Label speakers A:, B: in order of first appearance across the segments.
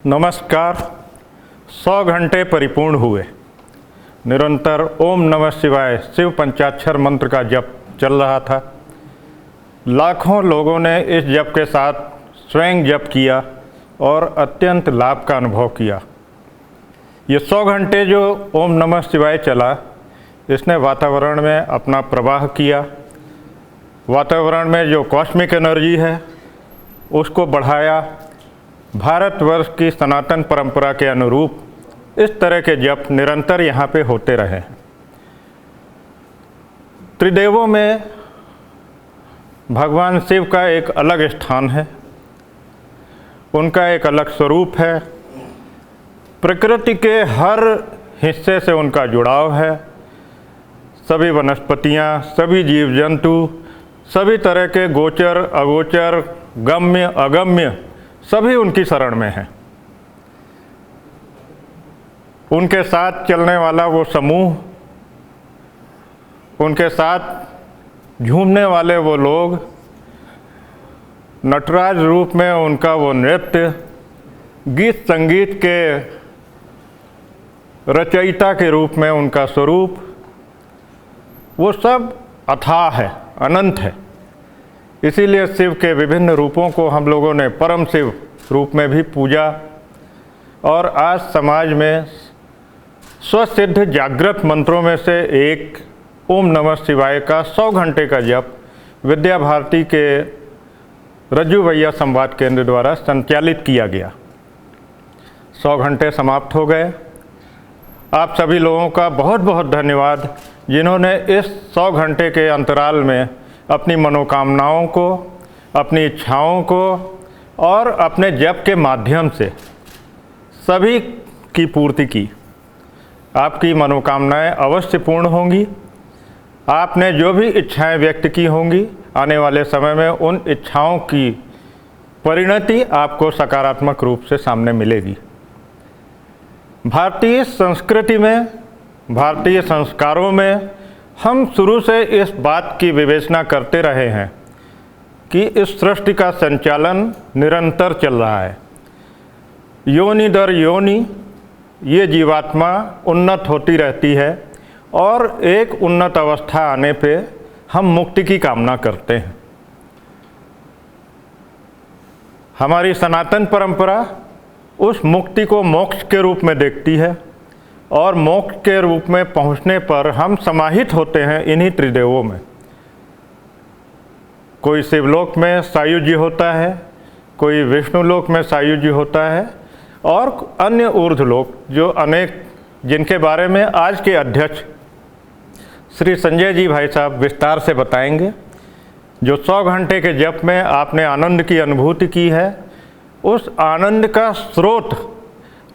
A: नमस्कार। 100 घंटे परिपूर्ण हुए। निरंतर ओम नमः शिवाय शिव पंचाक्षर मंत्र का जप चल रहा था। लाखों लोगों ने इस जप के साथ स्वयं जप किया और अत्यंत लाभ का अनुभव किया। ये 100 घंटे जो ओम नमः शिवाय चला, इसने वातावरण में अपना प्रवाह किया। वातावरण में जो कॉस्मिक एनर्जी है उसको बढ़ाया। भारतवर्ष की सनातन परंपरा के अनुरूप इस तरह के जप निरंतर यहाँ पे होते रहे। त्रिदेवों में भगवान शिव का एक अलग स्थान है, उनका एक अलग स्वरूप है। प्रकृति के हर हिस्से से उनका जुड़ाव है। सभी वनस्पतियाँ, सभी जीव जंतु, सभी तरह के गोचर अगोचर, गम्य अगम्य सभी उनकी शरण में हैं। उनके साथ चलने वाला वो समूह, उनके साथ झूमने वाले वो लोग, नटराज रूप में उनका वो नृत्य, गीत संगीत के रचयिता के रूप में उनका स्वरूप, वो सब अथाह है, अनंत है। इसीलिए शिव के विभिन्न रूपों को हम लोगों ने परम शिव रूप में भी पूजा। और आज समाज में स्वसिद्ध जागृत मंत्रों में से एक ओम नमः शिवाय का 100 घंटे का जप विद्या भारती के रज्जू भैया संवाद केंद्र द्वारा संचालित किया गया। 100 घंटे समाप्त हो गए। आप सभी लोगों का बहुत बहुत धन्यवाद, जिन्होंने इस 100 घंटे के अंतराल में अपनी मनोकामनाओं को, अपनी इच्छाओं को और अपने जप के माध्यम से सभी की पूर्ति की। आपकी मनोकामनाएं अवश्य पूर्ण होंगी। आपने जो भी इच्छाएं व्यक्त की होंगी, आने वाले समय में उन इच्छाओं की परिणति आपको सकारात्मक रूप से सामने मिलेगी। भारतीय संस्कृति में, भारतीय संस्कारों में हम शुरू से इस बात की विवेचना करते रहे हैं कि इस सृष्टि का संचालन निरंतर चल रहा है। योनि दर योनि ये जीवात्मा उन्नत होती रहती है और एक उन्नत अवस्था आने पे हम मुक्ति की कामना करते हैं। हमारी सनातन परंपरा उस मुक्ति को मोक्ष के रूप में देखती है और मोक्ष के रूप में पहुंचने पर हम समाहित होते हैं इन्हीं त्रिदेवों में। कोई शिवलोक में सायुज्य होता है, कोई विष्णुलोक में सायुज्य होता है और अन्य ऊर्ध्वलोक जो अनेक, जिनके बारे में आज के अध्यक्ष श्री संजय जी भाई साहब विस्तार से बताएंगे। जो 100 घंटे के जप में आपने आनंद की अनुभूति की है, उस आनंद का स्रोत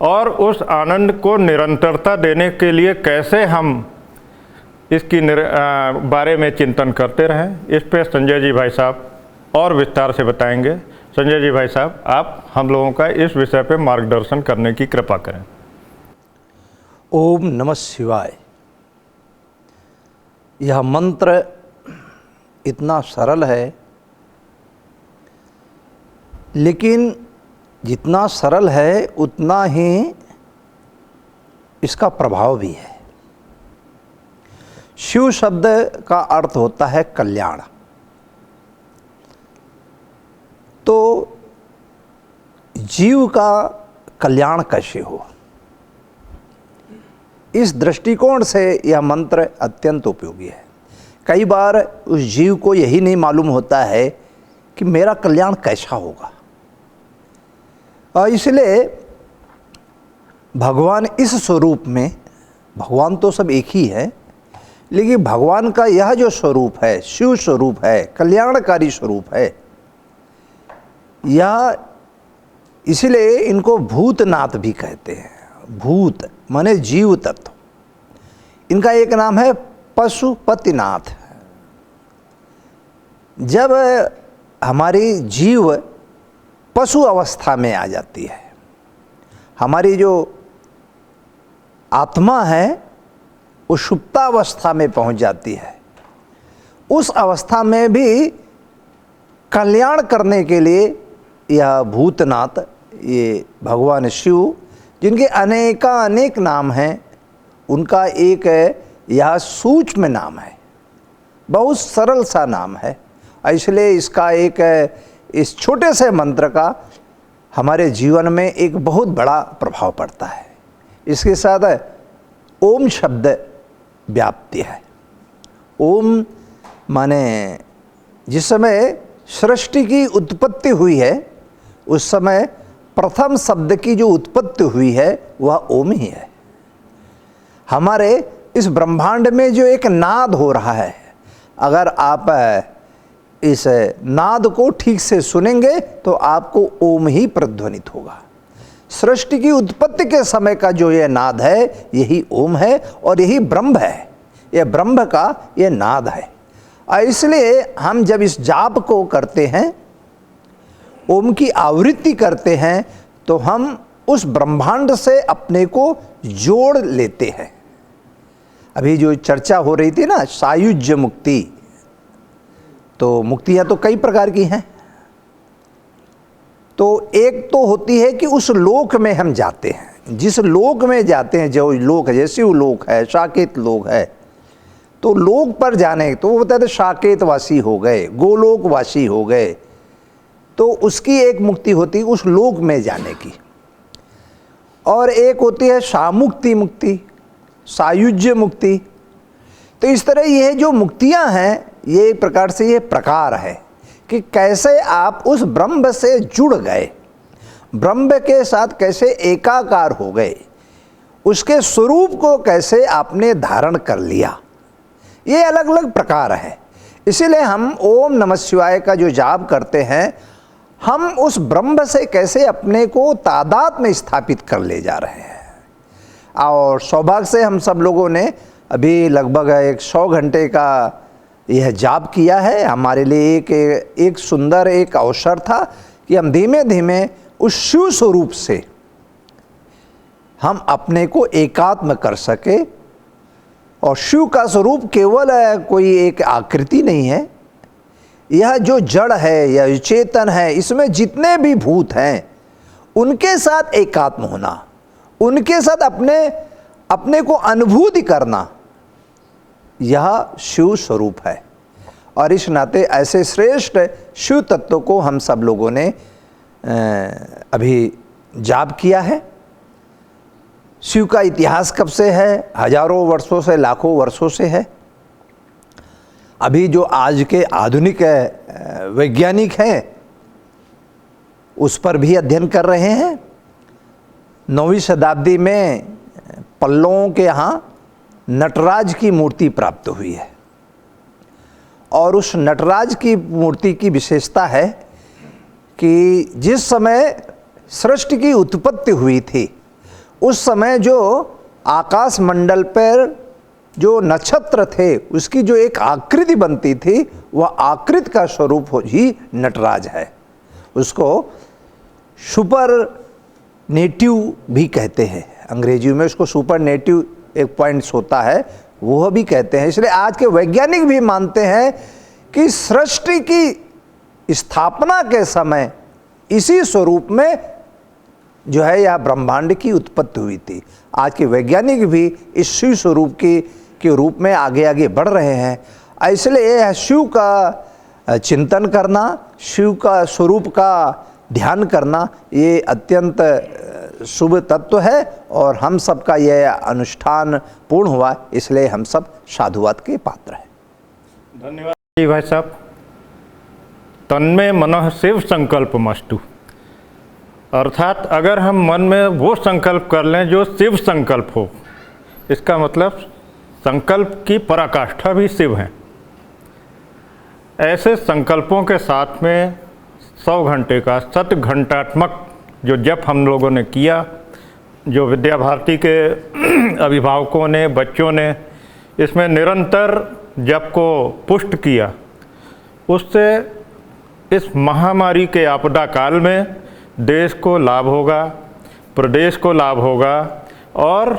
A: और उस आनंद को निरंतरता देने के लिए कैसे हम इसकी बारे में चिंतन करते रहें, इस पे संजय जी भाई साहब और विस्तार से बताएंगे। संजय जी भाई साहब, आप हम लोगों का इस विषय पे मार्गदर्शन करने की कृपा करें।
B: ओम नमः शिवाय। यह मंत्र इतना सरल है, लेकिन जितना सरल है उतना ही इसका प्रभाव भी है। शिव शब्द का अर्थ होता है कल्याण। तो जीव का कल्याण कैसे हो, इस दृष्टिकोण से यह मंत्र अत्यंत उपयोगी है। कई बार उस जीव को यही नहीं मालूम होता है कि मेरा कल्याण कैसा होगा, और इसलिए भगवान इस स्वरूप में, भगवान तो सब एक ही है, लेकिन भगवान का यह जो स्वरूप है, शिव स्वरूप है, कल्याणकारी स्वरूप है, यह इसलिए इनको भूतनाथ भी कहते हैं। भूत माने जीव तत्व। इनका एक नाम है पशुपतिनाथ। जब हमारी जीव पशु अवस्था में आ जाती है, हमारी जो आत्मा है वो सुप्तावस्था में पहुंच जाती है, उस अवस्था में भी कल्याण करने के लिए यह भूतनाथ ये भगवान शिव, जिनके अनेक नाम हैं, उनका एक यह सूक्ष्म नाम है, बहुत सरल सा नाम है। इसलिए इसका एक इस छोटे से मंत्र का हमारे जीवन में एक बहुत बड़ा प्रभाव पड़ता है। इसके साथ ओम शब्द व्याप्ति है। ओम माने जिस समय सृष्टि की उत्पत्ति हुई है, उस समय प्रथम शब्द की जो उत्पत्ति हुई है वह ओम ही है। हमारे इस ब्रह्मांड में जो एक नाद हो रहा है, अगर आप इस नाद को ठीक से सुनेंगे तो आपको ओम ही प्रतिध्वनित होगा। सृष्टि की उत्पत्ति के समय का जो ये नाद है, यही ओम है और यही ब्रह्म है। यह ब्रह्म का ये नाद है। इसलिए हम जब इस जाप को करते हैं, ओम की आवृत्ति करते हैं, तो हम उस ब्रह्मांड से अपने को जोड़ लेते हैं। अभी जो चर्चा हो रही थी ना, सायुज्य मुक्ति, तो मुक्तियां तो कई प्रकार की हैं। तो एक तो होती है कि उस लोक में हम जाते हैं, जिस लोक में जाते हैं, जो लोक है, जैसे वो लोक है, साकेत लोक है, तो लोक पर जाने, तो वो बताते साकेतवासी हो गए, गोलोकवासी हो गए, तो उसकी एक मुक्ति होती है उस लोक में जाने की। और एक होती है सामुक्ति मुक्ति, सायुज्य मुक्ति। तो इस तरह ये जो मुक्तियां हैं, ये एक प्रकार से ये प्रकार है कि कैसे आप उस ब्रह्म से जुड़ गए, ब्रह्म के साथ कैसे एकाकार हो गए, उसके स्वरूप को कैसे आपने धारण कर लिया। ये अलग अलग प्रकार है। इसीलिए हम ओम नमः शिवाय का जो जाप करते हैं, हम उस ब्रह्म से कैसे अपने को तादाद में स्थापित कर ले जा रहे हैं। और सौभाग्य से हम सब लोगों ने अभी लगभग 100 घंटे का यह जाप किया है। हमारे लिए एक सुंदर एक अवसर था कि हम धीमे धीमे उस शिव स्वरूप से हम अपने को एकात्म कर सके। और शिव का स्वरूप केवल कोई एक आकृति नहीं है, यह जो जड़ है, यह चेतन है, इसमें जितने भी भूत हैं उनके साथ एकात्म होना, उनके साथ अपने को अनुभूति करना, यह शिव स्वरूप है। और इस नाते ऐसे श्रेष्ठ शिव तत्व को हम सब लोगों ने अभी जाप किया है। शिव का इतिहास कब से है? हजारों वर्षों से, लाखों वर्षों से है। अभी जो आज के आधुनिक वैज्ञानिक हैं, उस पर भी अध्ययन कर रहे हैं। 9वीं शताब्दी में पल्लवों के यहाँ नटराज की मूर्ति प्राप्त हुई है। और उस नटराज की मूर्ति की विशेषता है कि जिस समय सृष्टि की उत्पत्ति हुई थी, उस समय जो आकाश मंडल पर जो नक्षत्र थे, उसकी जो एक आकृति बनती थी, वह आकृति का स्वरूप ही नटराज है। उसको सुपरनेटिव भी कहते हैं, अंग्रेजी में उसको सुपरनेटिव एक पॉइंट्स होता है, वह भी कहते हैं। इसलिए आज के वैज्ञानिक भी मानते हैं कि सृष्टि की स्थापना के समय इसी स्वरूप में जो है यह ब्रह्मांड की उत्पत्ति हुई थी। आज के वैज्ञानिक भी इस शिव स्वरूप के रूप में आगे आगे बढ़ रहे हैं। इसलिए यह शिव का चिंतन करना, शिव का स्वरूप का ध्यान करना, ये अत्यंत शुभ तत्व है। और हम सब का यह अनुष्ठान पूर्ण हुआ, इसलिए हम सब साधुवाद के पात्र हैं।
A: धन्यवाद जी भाई साहब। तन्मे मनः शिव संकल्पमस्तु, अर्थात अगर हम मन में वो संकल्प कर लें जो शिव संकल्प हो, इसका मतलब संकल्प की पराकाष्ठा भी शिव है। ऐसे संकल्पों के साथ में 100 घंटे का 7 घंटात्मक जो जप हम लोगों ने किया, जो विद्या भारती के अभिभावकों ने, बच्चों ने इसमें निरंतर जप को पुष्ट किया, उससे इस महामारी के आपदा काल में देश को लाभ होगा, प्रदेश को लाभ होगा और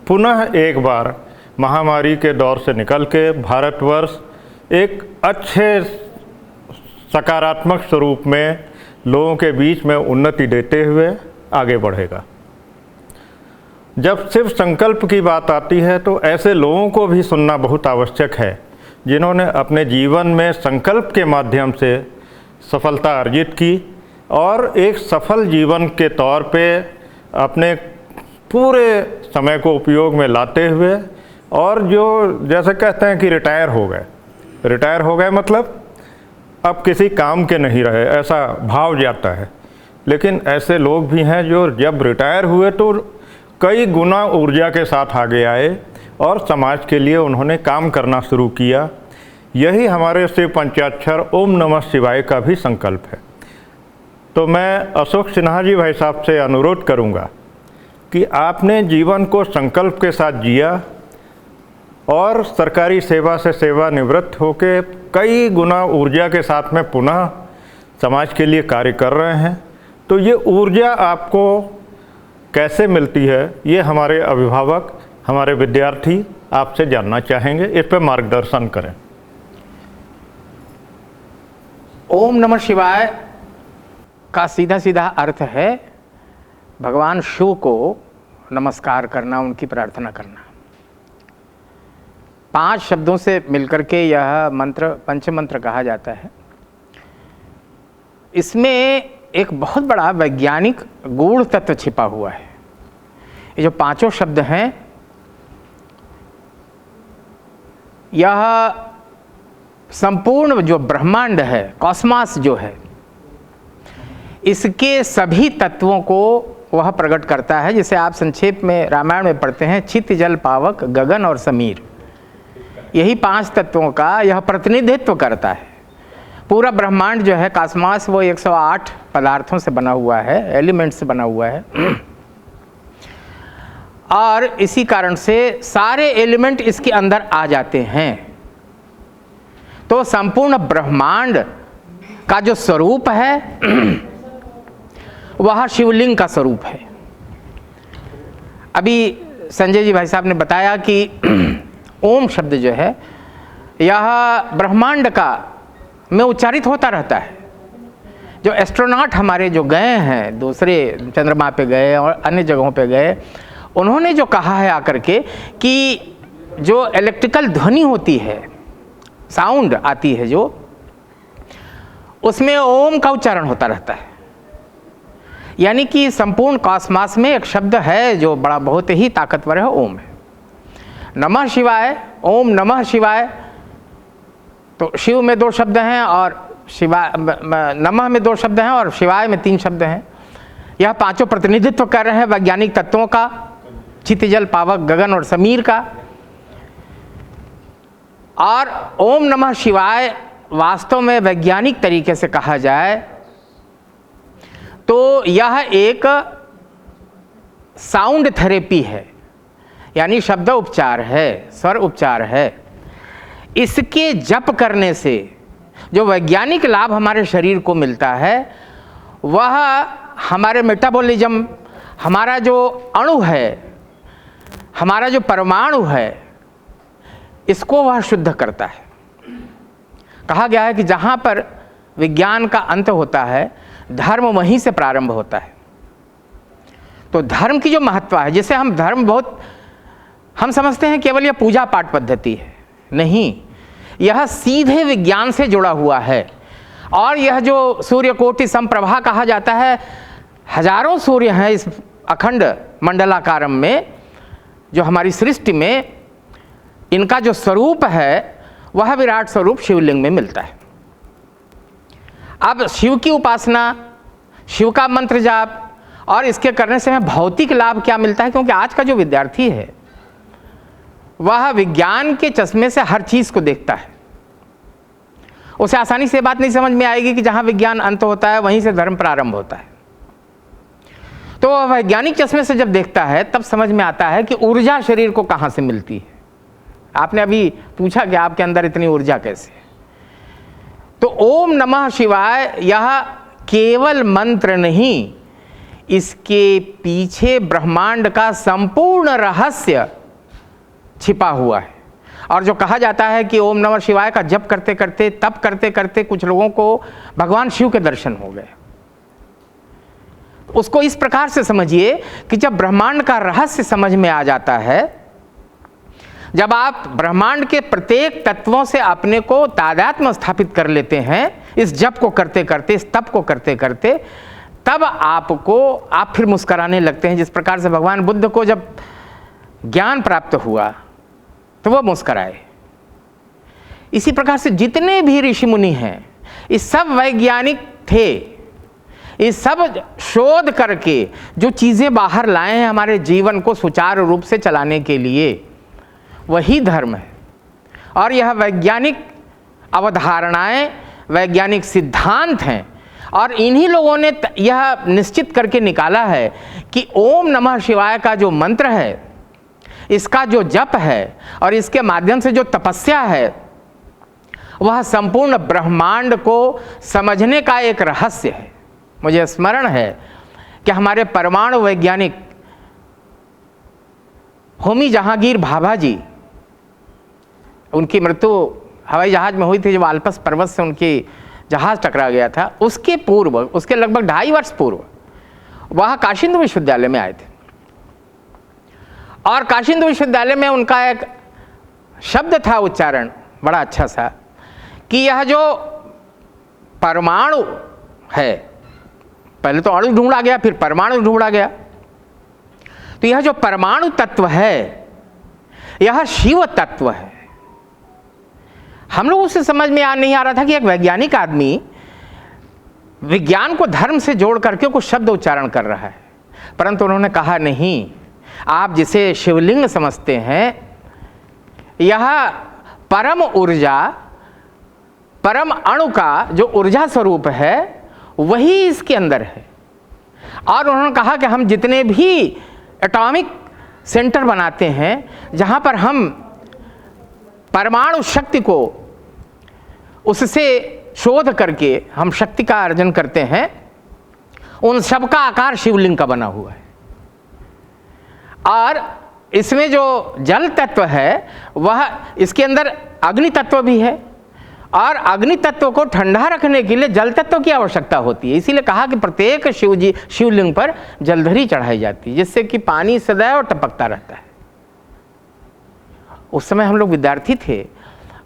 A: पुनः एक बार महामारी के दौर से निकल के भारतवर्ष एक अच्छे सकारात्मक स्वरूप में लोगों के बीच में उन्नति देते हुए आगे बढ़ेगा। जब शिव संकल्प की बात आती है तो ऐसे लोगों को भी सुनना बहुत आवश्यक है जिन्होंने अपने जीवन में संकल्प के माध्यम से सफलता अर्जित की और एक सफल जीवन के तौर पे अपने पूरे समय को उपयोग में लाते हुए और जो जैसे कहते हैं कि रिटायर हो गए मतलब अब किसी काम के नहीं रहे, ऐसा भाव जाता है। लेकिन ऐसे लोग भी हैं जो जब रिटायर हुए तो कई गुना ऊर्जा के साथ आगे आए और समाज के लिए उन्होंने काम करना शुरू किया। यही हमारे शिव पंचाक्षर ओम नमः शिवाय का भी संकल्प है। तो मैं अशोक सिन्हा जी भाई साहब से अनुरोध करूंगा कि आपने जीवन को संकल्प के साथ जिया और सरकारी सेवा से सेवानिवृत्त होकर कई गुना ऊर्जा के साथ में पुनः समाज के लिए कार्य कर रहे हैं। तो ये ऊर्जा आपको कैसे मिलती है, ये हमारे अभिभावक, हमारे विद्यार्थी आपसे जानना चाहेंगे। इस पर मार्गदर्शन करें।
C: ओम नमः शिवाय का सीधा सीधा अर्थ है भगवान शिव को नमस्कार करना, उनकी प्रार्थना करना। 5 शब्दों से मिलकर के यह मंत्र पंचमंत्र कहा जाता है। इसमें एक बहुत बड़ा वैज्ञानिक गूढ़ तत्व छिपा हुआ है। ये जो 5 शब्द हैं, यह संपूर्ण जो ब्रह्मांड है, कॉस्मॉस जो है, इसके सभी तत्वों को वह प्रकट करता है, जिसे आप संक्षेप में रामायण में पढ़ते हैं, चित जल पावक गगन और समीर। यही 5 तत्वों का यह प्रतिनिधित्व करता है। पूरा ब्रह्मांड जो है कॉस्मॉस, वो 108 पदार्थों से बना हुआ है, एलिमेंट्स से बना हुआ है। और इसी कारण से सारे एलिमेंट इसके अंदर आ जाते हैं। तो संपूर्ण ब्रह्मांड का जो स्वरूप है वह शिवलिंग का स्वरूप है। अभी संजय जी भाई साहब ने बताया कि ओम शब्द जो है यह ब्रह्मांड का में उच्चारित होता रहता है। जो एस्ट्रोनॉट हमारे जो गए हैं, दूसरे चंद्रमा पे गए और अन्य जगहों पे गए, उन्होंने जो कहा है आकर के कि जो इलेक्ट्रिकल ध्वनि होती है, साउंड आती है, जो उसमें ओम का उच्चारण होता रहता है। यानी कि संपूर्ण कॉस्मॉस में एक शब्द है जो बड़ा बहुत ही ताकतवर है, ओम है। नमः शिवाय, ओम नमः शिवाय, तो शिव में 2 शब्द हैं और शिवाय, नमः में 2 शब्द हैं और शिवाय में 3 शब्द हैं। यह 5 प्रतिनिधित्व कर रहे हैं वैज्ञानिक तत्वों का, चित जल पावक गगन और समीर का। और ओम नमः शिवाय वास्तव में वैज्ञानिक तरीके से कहा जाए तो यह एक साउंड थेरेपी है, यानी शब्द उपचार है, स्वर उपचार है। इसके जप करने से जो वैज्ञानिक लाभ हमारे शरीर को मिलता है, वह हमारे मेटाबॉलिज्म, हमारा जो अणु है, हमारा जो परमाणु है, इसको वह शुद्ध करता है। कहा गया है कि जहाँ पर विज्ञान का अंत होता है, धर्म वहीं से प्रारंभ होता है। तो धर्म की जो महत्व है, जिसे हम धर्म बहुत हम समझते हैं केवल यह पूजा पाठ पद्धति है, नहीं, यह सीधे विज्ञान से जुड़ा हुआ है। और यह जो सूर्य कोटि समप्रभा कहा जाता है, हजारों सूर्य हैं इस अखंड मंडलाकारम में, जो हमारी सृष्टि में, इनका जो स्वरूप है वह विराट स्वरूप शिवलिंग में मिलता है। अब शिव की उपासना, शिव का मंत्र जाप और इसके करने से हमें भौतिक लाभ क्या मिलता है, क्योंकि आज का जो विद्यार्थी है वह विज्ञान के चश्मे से हर चीज को देखता है। उसे आसानी से बात नहीं समझ में आएगी कि जहां विज्ञान अंत होता है वहीं से धर्म प्रारंभ होता है। तो वह वैज्ञानिक चश्मे से जब देखता है तब समझ में आता है कि ऊर्जा शरीर को कहां से मिलती है। आपने अभी पूछा कि आपके अंदर इतनी ऊर्जा कैसे है। तो ओम नमः शिवाय यह केवल मंत्र नहीं, इसके पीछे ब्रह्मांड का संपूर्ण रहस्य छिपा हुआ है। और जो कहा जाता है कि ओम नमः शिवाय का जप करते करते, तप करते करते कुछ लोगों को भगवान शिव के दर्शन हो गए। उसको इस प्रकार से समझिए कि जब ब्रह्मांड का रहस्य समझ में आ जाता है, जब आप ब्रह्मांड के प्रत्येक तत्वों से अपने को तादात्म्य स्थापित कर लेते हैं, इस जप को करते करते, इस तप को करते करते, तब आप फिर मुस्कुराने लगते हैं। जिस प्रकार से भगवान बुद्ध को जब ज्ञान प्राप्त हुआ तो वो मुस्कुराए। इसी प्रकार से जितने भी ऋषि मुनि हैं, ये सब वैज्ञानिक थे। ये सब शोध करके जो चीज़ें बाहर लाए हैं हमारे जीवन को सुचारू रूप से चलाने के लिए, वही धर्म है। और यह वैज्ञानिक अवधारणाएं, वैज्ञानिक सिद्धांत हैं। और इन्हीं लोगों ने यह निश्चित करके निकाला है कि ओम नमः शिवाय का जो मंत्र है, इसका जो जप है और इसके माध्यम से जो तपस्या है, वह संपूर्ण ब्रह्मांड को समझने का एक रहस्य है। मुझे स्मरण है कि हमारे परमाणु वैज्ञानिक होमी जहांगीर भाभा जी, उनकी मृत्यु हवाई जहाज में हुई थी जब आल्पस पर्वत से उनकी जहाज टकरा गया था। उसके पूर्व, उसके लगभग 2.5 वर्ष पूर्व वह काशी हिंदू विश्वविद्यालय में आए थे। और काशी हिंदू विश्वविद्यालय में उनका एक शब्द था, उच्चारण बड़ा अच्छा सा, कि यह जो परमाणु है, पहले तो अणु ढूंढा गया, फिर परमाणु ढूंढा गया, तो यह जो परमाणु तत्व है यह शिव तत्व है। हम लोग उसे समझ में नहीं आ रहा था कि एक वैज्ञानिक आदमी विज्ञान को धर्म से जोड़ करके कुछ शब्द उच्चारण कर रहा है, परंतु उन्होंने कहा नहीं, आप जिसे शिवलिंग समझते हैं, यह परम ऊर्जा, परम अणु का जो ऊर्जा स्वरूप है वही इसके अंदर है। और उन्होंने कहा कि हम जितने भी एटॉमिक सेंटर बनाते हैं, जहां पर हम परमाणु शक्ति को उससे शोध करके हम शक्ति का अर्जन करते हैं, उन सब का आकार शिवलिंग का बना हुआ है। और इसमें जो जल तत्व है वह, इसके अंदर अग्नि तत्व भी है, और अग्नि तत्व को ठंडा रखने के लिए जल तत्व की आवश्यकता होती है। इसीलिए कहा कि प्रत्येक शिवलिंग पर जलधरी चढ़ाई जाती है, जिससे कि पानी सदैव टपकता रहता है। उस समय हम लोग विद्यार्थी थे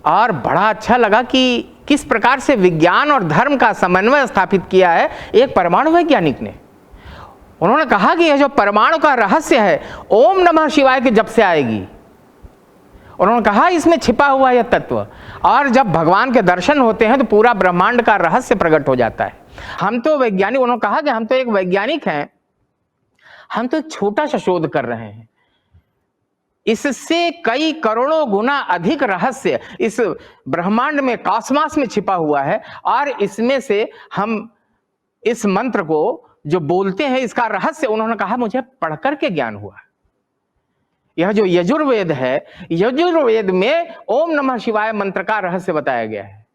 C: और बड़ा अच्छा लगा कि किस प्रकार से विज्ञान और धर्म का समन्वय स्थापित किया है एक परमाणु वैज्ञानिक ने। उन्होंने कहा कि यह जो परमाणु का रहस्य है, ओम नमः शिवाय के जप से आएगी। उन्होंने कहा इसमें छिपा हुआ यह तत्व, और जब भगवान के दर्शन होते हैं तो पूरा ब्रह्मांड का रहस्य प्रकट हो जाता है। हम तो वैज्ञानिक, उन्होंने कहा कि हम तो एक वैज्ञानिक हैं, हम तो एक छोटा सा शोध कर रहे हैं, इससे कई करोड़ों गुना अधिक रहस्य इस ब्रह्मांड में, कॉस्मॉस में छिपा हुआ है। और इसमें से हम इस मंत्र को जो बोलते हैं, इसका रहस्य, उन्होंने कहा मुझे पढ़कर के ज्ञान हुआ। यह जो यजुर्वेद है, यजुर्वेद में ओम नमः शिवाय मंत्र का रहस्य बताया गया है।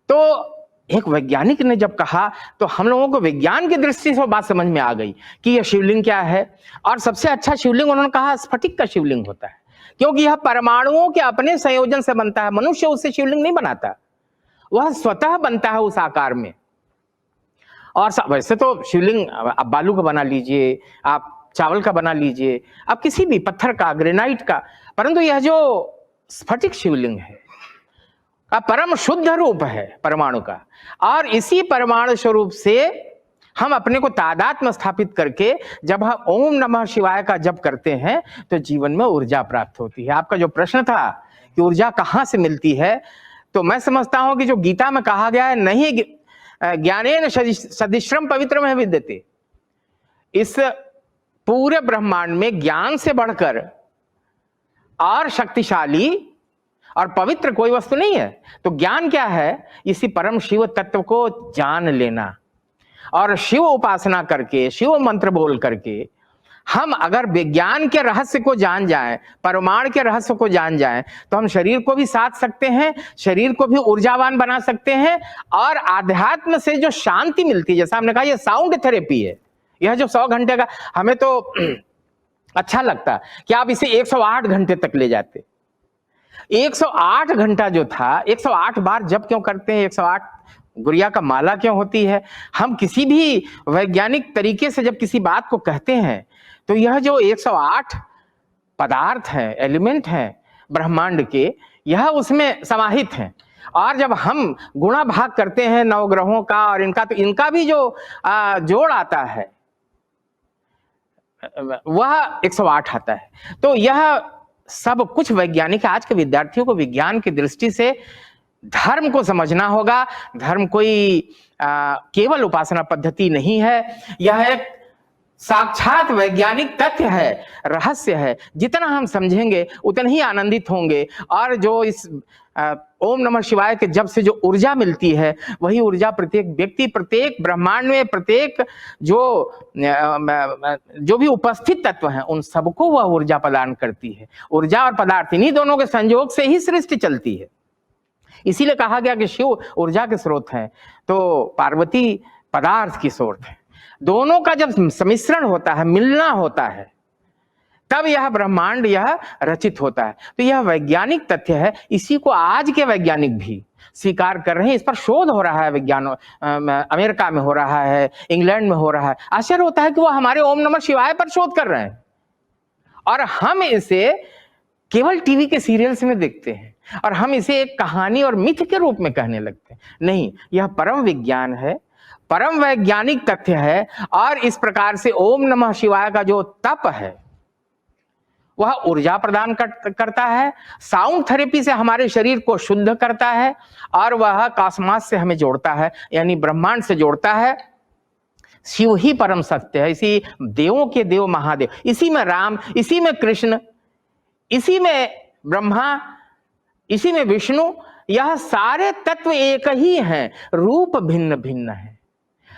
C: तो एक वैज्ञानिक ने जब कहा तो हम लोगों को विज्ञान की दृष्टि से वो बात समझ में आ गई कि यह शिवलिंग क्या है। और सबसे अच्छा शिवलिंग उन्होंने कहा स्फटिक का शिवलिंग होता है, क्योंकि यह परमाणुओं के अपने संयोजन से बनता है। मनुष्य उससे शिवलिंग नहीं बनाता, वह स्वतः बनता है उस आकार में। और वैसे तो शिवलिंग आप बालू का बना लीजिए, आप चावल का बना लीजिए, आप किसी भी पत्थर का, ग्रेनाइट का, परंतु यह जो स्फटिक शिवलिंग है का परम शुद्ध रूप है परमाणु का। और इसी परमाणु स्वरूप से हम अपने को तादात्म्य स्थापित करके जब हम ओम नमः शिवाय का जप करते हैं तो जीवन में ऊर्जा प्राप्त होती है। आपका जो प्रश्न था कि ऊर्जा कहाँ से मिलती है, तो मैं समझता हूं कि जो गीता में कहा गया है, नहीं ज्ञानेन सदिश्रम पवित्रम विद्यते, इस पूरे ब्रह्मांड में ज्ञान से बढ़कर और शक्तिशाली और पवित्र कोई वस्तु नहीं है। तो ज्ञान क्या है? इसी परम शिव तत्व को जान लेना, और शिव उपासना करके, शिव मंत्र बोल करके हम अगर विज्ञान के रहस्य को जान जाएं, परमाणु के रहस्य को जान जाएं, तो हम शरीर को भी साध सकते हैं, शरीर को भी ऊर्जावान बना सकते हैं। और आध्यात्म से जो शांति मिलती है, जैसा हमने कहा, यह साउंड थेरेपी है। यह जो 100 घंटे का, हमें तो अच्छा लगता कि आप इसे 108 घंटे तक ले जाते। 108 घंटा जो था, 108 बार जब क्यों करते हैं, 108 गुड़िया का माला क्यों होती है? हम किसी भी वैज्ञानिक तरीके से जब किसी बात को कहते हैं तो यह जो 108 पदार्थ हैं, एलिमेंट हैं ब्रह्मांड के, यह उसमें समाहित हैं। और जब हम गुणा भाग करते हैं नवग्रहों का और इनका, तो इनका भी जो जोड़ आता है वह 108 आता है। तो यह सब कुछ वैज्ञानिक, आज के विद्यार्थियों को विज्ञान की दृष्टि से धर्म को समझना होगा। धर्म कोई केवल उपासना पद्धति नहीं है, यह एक साक्षात वैज्ञानिक तथ्य है, रहस्य है। जितना हम समझेंगे उतना ही आनंदित होंगे। और जो इस ओम नमः शिवाय के जप से जो ऊर्जा मिलती है, वही ऊर्जा प्रत्येक व्यक्ति, प्रत्येक ब्रह्मांड में, प्रत्येक जो भी उपस्थित तत्व हैं, उन सबको वह ऊर्जा प्रदान करती है। ऊर्जा और पदार्थ, इन्हीं दोनों के संयोग से ही सृष्टि चलती है। इसीलिए कहा गया कि शिव ऊर्जा के स्रोत हैं तो पार्वती पदार्थ की स्रोत है। दोनों का जब सम्मिश्रण होता है, मिलना होता है, तब यह ब्रह्मांड यह रचित होता है। तो यह वैज्ञानिक तथ्य है। इसी को आज के वैज्ञानिक भी स्वीकार कर रहे हैं। इस पर शोध हो रहा है, विज्ञान अमेरिका में हो रहा है, इंग्लैंड में हो रहा है। आश्चर्य होता है कि वो हमारे ओम नमः शिवाय पर शोध कर रहे हैं और हम इसे केवल टीवी के सीरियल्स में देखते हैं और हम इसे एक कहानी और मिथ के रूप में कहने लगते हैं। नहीं, यह परम विज्ञान है, परम वैज्ञानिक तथ्य है। और इस प्रकार से ओम नमः शिवाय का जो तप है वह ऊर्जा प्रदान करता है, साउंड थेरेपी से हमारे शरीर को शुद्ध करता है और वह कॉस्मॉस से हमें जोड़ता है, यानी ब्रह्मांड से जोड़ता है। शिव ही परम सत्य है, इसी देवों के देव महादेव, इसी में राम, इसी में कृष्ण, इसी में ब्रह्मा, इसी में विष्णु, यह सारे तत्व एक ही हैं, रूप भिन्न भिन्न है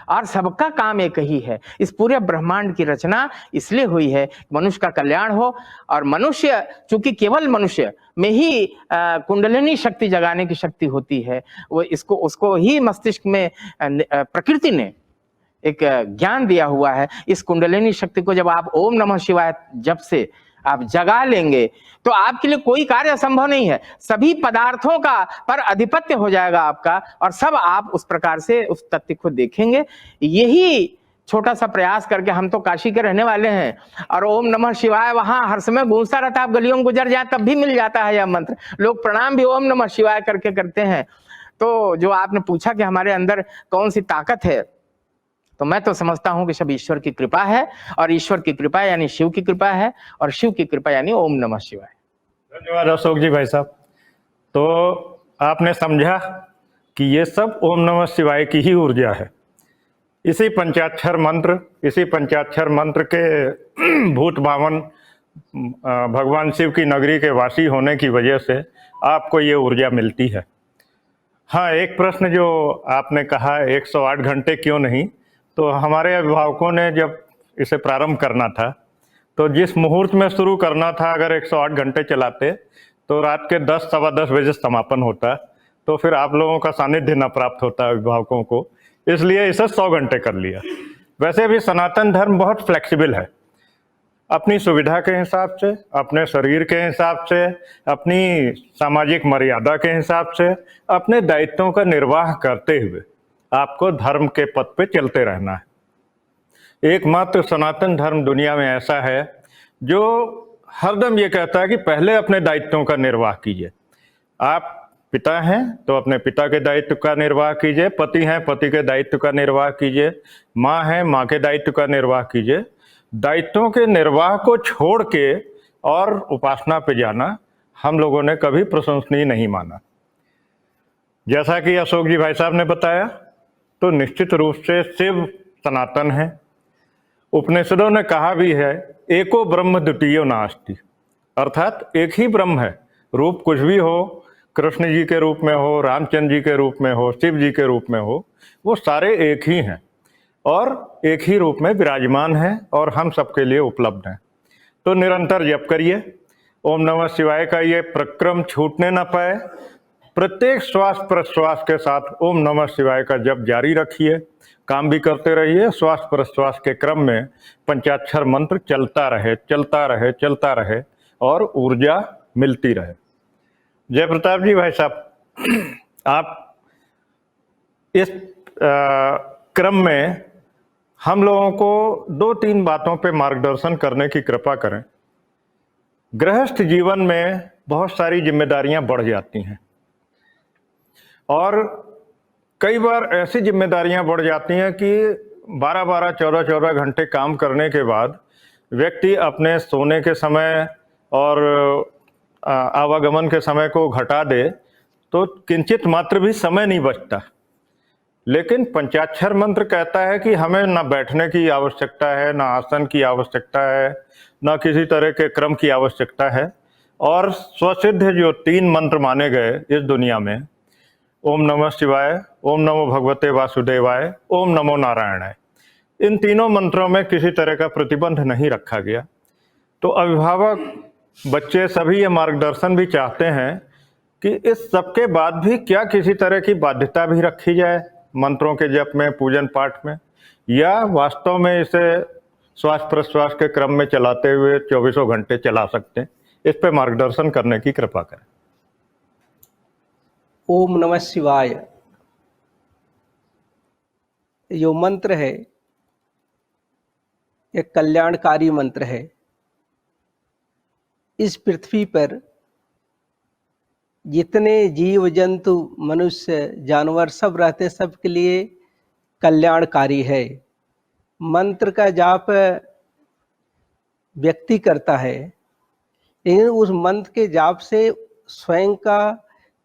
C: और सबका काम एक ही है। इस पूरे ब्रह्मांड की रचना इसलिए हुई है मनुष्य का कल्याण हो। और मनुष्य, चूंकि केवल मनुष्य में ही कुंडलिनी शक्ति जगाने की शक्ति होती है, वो उसको ही मस्तिष्क में प्रकृति ने एक ज्ञान दिया हुआ है। इस कुंडलिनी शक्ति को जब आप ओम नमः शिवाय जप से आप जगा लेंगे तो आपके लिए कोई कार्य असंभव नहीं है। सभी पदार्थों का पर अधिपत्य हो जाएगा आपका और सब आप उस प्रकार से उस तत्व को देखेंगे। यही छोटा सा प्रयास करके, हम तो काशी के रहने वाले हैं और ओम नमः शिवाय वहां हर समय गूंजता रहता है। आप गलियों में गुजर जाए तब भी मिल जाता है यह मंत्र। लोग प्रणाम भी ओम नमः शिवाय करके करते हैं। तो जो आपने पूछा कि हमारे अंदर कौन सी ताकत है, तो मैं तो समझता हूं कि सब ईश्वर की कृपा है और ईश्वर की कृपा यानी शिव की कृपा है और शिव की कृपा यानी ओम नमः शिवाय।
A: धन्यवाद अशोक जी भाई साहब। तो आपने समझा कि ये सब ओम नमः शिवाय की ही ऊर्जा है। इसी पंचाक्षर मंत्र के भूत भावन भगवान शिव की नगरी के वासी होने की वजह से आपको ये ऊर्जा मिलती है। हाँ, एक प्रश्न जो आपने कहा 108 घंटे क्यों नहीं, तो हमारे अभिभावकों ने जब इसे प्रारंभ करना था तो जिस मुहूर्त में शुरू करना था, अगर 108 घंटे चलाते तो रात के 10 सवा 10 बजे समापन होता, तो फिर आप लोगों का सानिध्य न प्राप्त होता अभिभावकों को, इसलिए इसे 100 घंटे कर लिया। वैसे भी सनातन धर्म बहुत फ्लेक्सिबल है, अपनी सुविधा के हिसाब से, अपने शरीर के हिसाब से, अपनी सामाजिक मर्यादा के हिसाब से, अपने दायित्वों का निर्वाह करते हुए आपको धर्म के पथ पे चलते रहना है। एकमात्र सनातन धर्म दुनिया में ऐसा है जो हरदम ये कहता है कि पहले अपने दायित्वों का निर्वाह कीजिए। आप पिता हैं तो अपने पिता के दायित्व का निर्वाह कीजिए, पति हैं पति के दायित्व का निर्वाह कीजिए, माँ है माँ के दायित्व का निर्वाह कीजिए। दायित्वों के निर्वाह को छोड़ के और उपासना पे जाना हम लोगों ने कभी प्रशंसनीय नहीं माना। जैसा कि अशोक जी भाई साहब ने बताया, तो निश्चित रूप से शिव सनातन है। उपनिषदों ने कहा भी है, एको ब्रह्म द्वितीयो नास्ति, अर्थात एक ही ब्रह्म है। रूप कुछ भी हो, कृष्ण जी के रूप में हो, रामचंद्र जी के रूप में हो, शिव जी के रूप में हो, वो सारे एक ही हैं और एक ही रूप में विराजमान हैं और हम सबके लिए उपलब्ध हैं। तो निरंतर जप करिए, ओम नमः शिवाय का ये प्रक्रम छूटने न पाए। प्रत्येक श्वास प्रश्वास के साथ ओम नमः शिवाय का जप जारी रखिए, काम भी करते रहिए। श्वास प्रश्वास के क्रम में पंचाक्षर मंत्र चलता रहे और ऊर्जा मिलती रहे। जय प्रताप जी भाई साहब, आप इस क्रम में हम लोगों को 2-3 बातों पे मार्गदर्शन करने की कृपा करें। गृहस्थ जीवन में बहुत सारी जिम्मेदारियां बढ़ जाती हैं और कई बार ऐसी जिम्मेदारियां बढ़ जाती हैं कि 12-12, 14-14 घंटे काम करने के बाद व्यक्ति अपने सोने के समय और आवागमन के समय को घटा दे तो किंचित मात्र भी समय नहीं बचता। लेकिन पंचाक्षर मंत्र कहता है कि हमें ना बैठने की आवश्यकता है, ना आसन की आवश्यकता है, ना किसी तरह के क्रम की आवश्यकता है। और स्वसिद्ध जो 3 मंत्र माने गए इस दुनिया में, ओम नमः शिवाय, ओम नमो भगवते वासुदेवाय, ओम नमो नारायणाय, इन तीनों मंत्रों में किसी तरह का प्रतिबंध नहीं रखा गया। तो अभिभावक, बच्चे सभी ये मार्गदर्शन भी चाहते हैं कि इस सब के बाद भी क्या किसी तरह की बाध्यता भी रखी जाए मंत्रों के जप में, पूजन पाठ में, या वास्तव में इसे श्वास प्रश्वास के क्रम में चलाते हुए 24 घंटे चला सकते हैं। इस पे मार्गदर्शन करने की कृपा करें।
D: ओम नमः शिवाय जो मंत्र है एक कल्याणकारी मंत्र है। इस पृथ्वी पर जितने जीव जंतु, मनुष्य, जानवर सब रहते हैं, सबके लिए कल्याणकारी है। मंत्र का जाप व्यक्ति करता है, लेकिन उस मंत्र के जाप से स्वयं का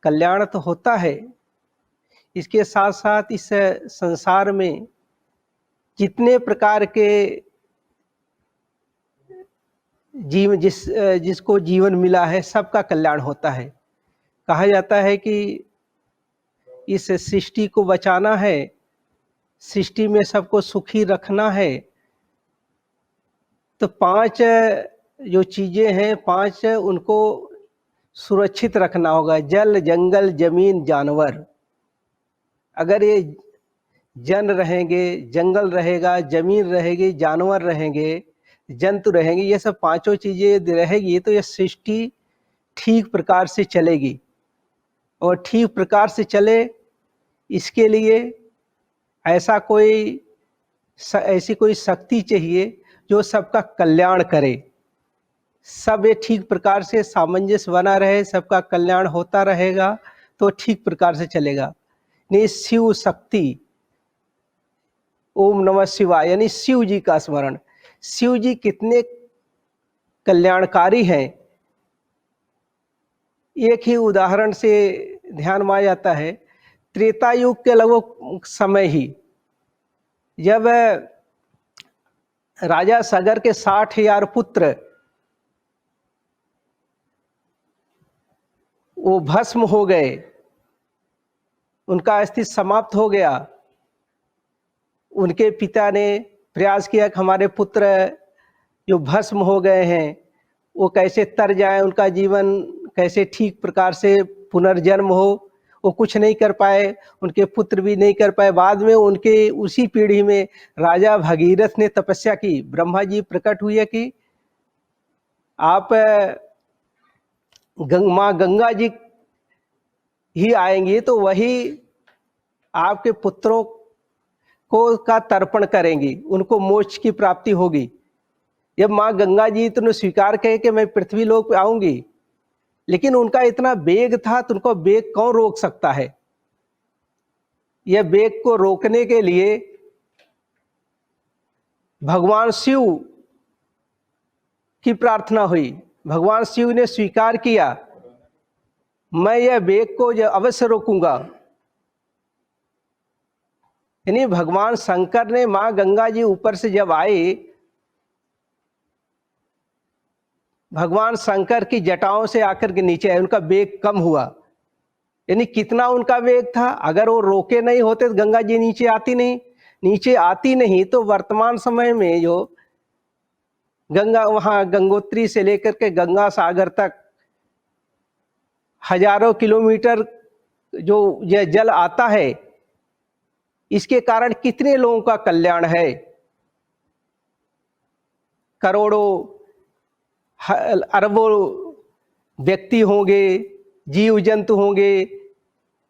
D: कल्याण तो होता है, इसके साथ साथ इस संसार में जितने प्रकार के जिसको जीवन मिला है सबका कल्याण होता है। कहा जाता है कि इस सृष्टि को बचाना है, सृष्टि में सबको सुखी रखना है, तो 5 जो चीजें हैं 5 उनको सुरक्षित रखना होगा। जल, जंगल, जमीन, जानवर। अगर ये जन रहेंगे, जंगल रहेगा, जमीन रहेगी, जानवर रहेंगे, जंतु रहेंगे, ये सब 5 चीजें रहेगी तो ये सृष्टि ठीक प्रकार से चलेगी। और ठीक प्रकार से चले इसके लिए ऐसी कोई शक्ति चाहिए जो सबका कल्याण करे। सब ये ठीक प्रकार से सामंजस्य बना रहे, सबका कल्याण होता रहेगा तो ठीक प्रकार से चलेगा। यानी शिव शक्ति, ओम नमः शिवाय, यानी शिव जी का स्मरण। शिव जी कितने कल्याणकारी हैं, एक ही उदाहरण से ध्यान में आ जाता है। त्रेता युग के लगभग समय ही जब राजा सगर के 60,000 पुत्र वो भस्म हो गए, उनका अस्तित्व समाप्त हो गया। उनके पिता ने प्रयास किया कि हमारे पुत्र जो भस्म हो गए हैं वो कैसे तर जाएं, उनका जीवन कैसे ठीक प्रकार से पुनर्जन्म हो। वो कुछ नहीं कर पाए, उनके पुत्र भी नहीं कर पाए। बाद में उनके उसी पीढ़ी में राजा भगीरथ ने तपस्या की। ब्रह्मा जी प्रकट हुए कि आप माँ गंगा जी ही आएंगी तो वही आपके पुत्रों को का तर्पण करेंगी, उनको मोक्ष की प्राप्ति होगी। जब माँ गंगा जी तो स्वीकार कहे कि मैं पृथ्वी लोक पे आऊंगी, लेकिन उनका इतना वेग था तो उनको वेग कौन रोक सकता है। यह वेग को रोकने के लिए भगवान शिव की प्रार्थना हुई। भगवान शिव ने स्वीकार किया, मैं यह वेग को अवश्य रोकूंगा। यानी भगवान शंकर ने माँ गंगा जी ऊपर से जब आए, भगवान शंकर की जटाओं से आकर के नीचे आए, उनका वेग कम हुआ। यानी कितना उनका वेग था, अगर वो रोके नहीं होते तो गंगा जी नीचे आती नहीं तो वर्तमान समय में जो गंगा, वहां गंगोत्री से लेकर के गंगा सागर तक हजारों किलोमीटर जो यह जल आता है, इसके कारण कितने लोगों का कल्याण है। करोड़ों अरबों व्यक्ति होंगे, जीव जंतु होंगे,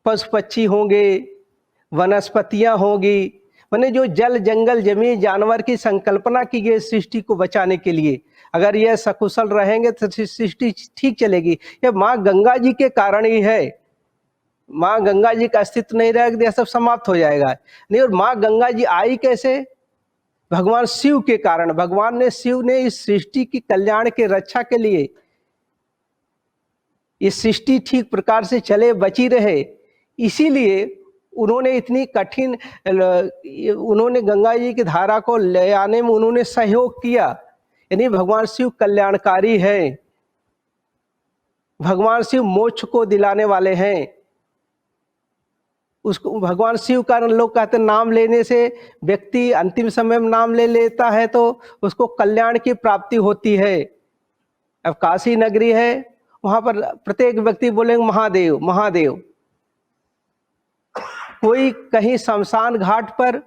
D: पशु पक्षी होंगे, वनस्पतियां होगी, माने जो जल जंगल जमीन जानवर की संकल्पना की गई सृष्टि को बचाने के लिए, अगर यह सकुशल रहेंगे तो सृष्टि ठीक चलेगी। ये माँ गंगा जी के कारण ही है। माँ गंगा जी का अस्तित्व नहीं रहेगा तो यह सब समाप्त हो जाएगा। नहीं, और माँ गंगा जी आई कैसे? भगवान शिव के कारण। भगवान शिव ने इस सृष्टि की कल्याण के रक्षा के लिए, इस सृष्टि ठीक प्रकार से चले बची रहे, इसीलिए उन्होंने इतनी कठिन, उन्होंने गंगा जी की धारा को ले आने में उन्होंने सहयोग किया। यानी भगवान शिव कल्याणकारी हैं, भगवान शिव मोक्ष को दिलाने वाले हैं। उसको भगवान शिव का लोग कहते हैं नाम लेने से व्यक्ति अंतिम समय में नाम ले लेता है तो उसको कल्याण की प्राप्ति होती है। अब काशी नगरी है, वहां पर प्रत्येक व्यक्ति बोलेंगे महादेव महादेव। कोई कहीं शमशान घाट पर,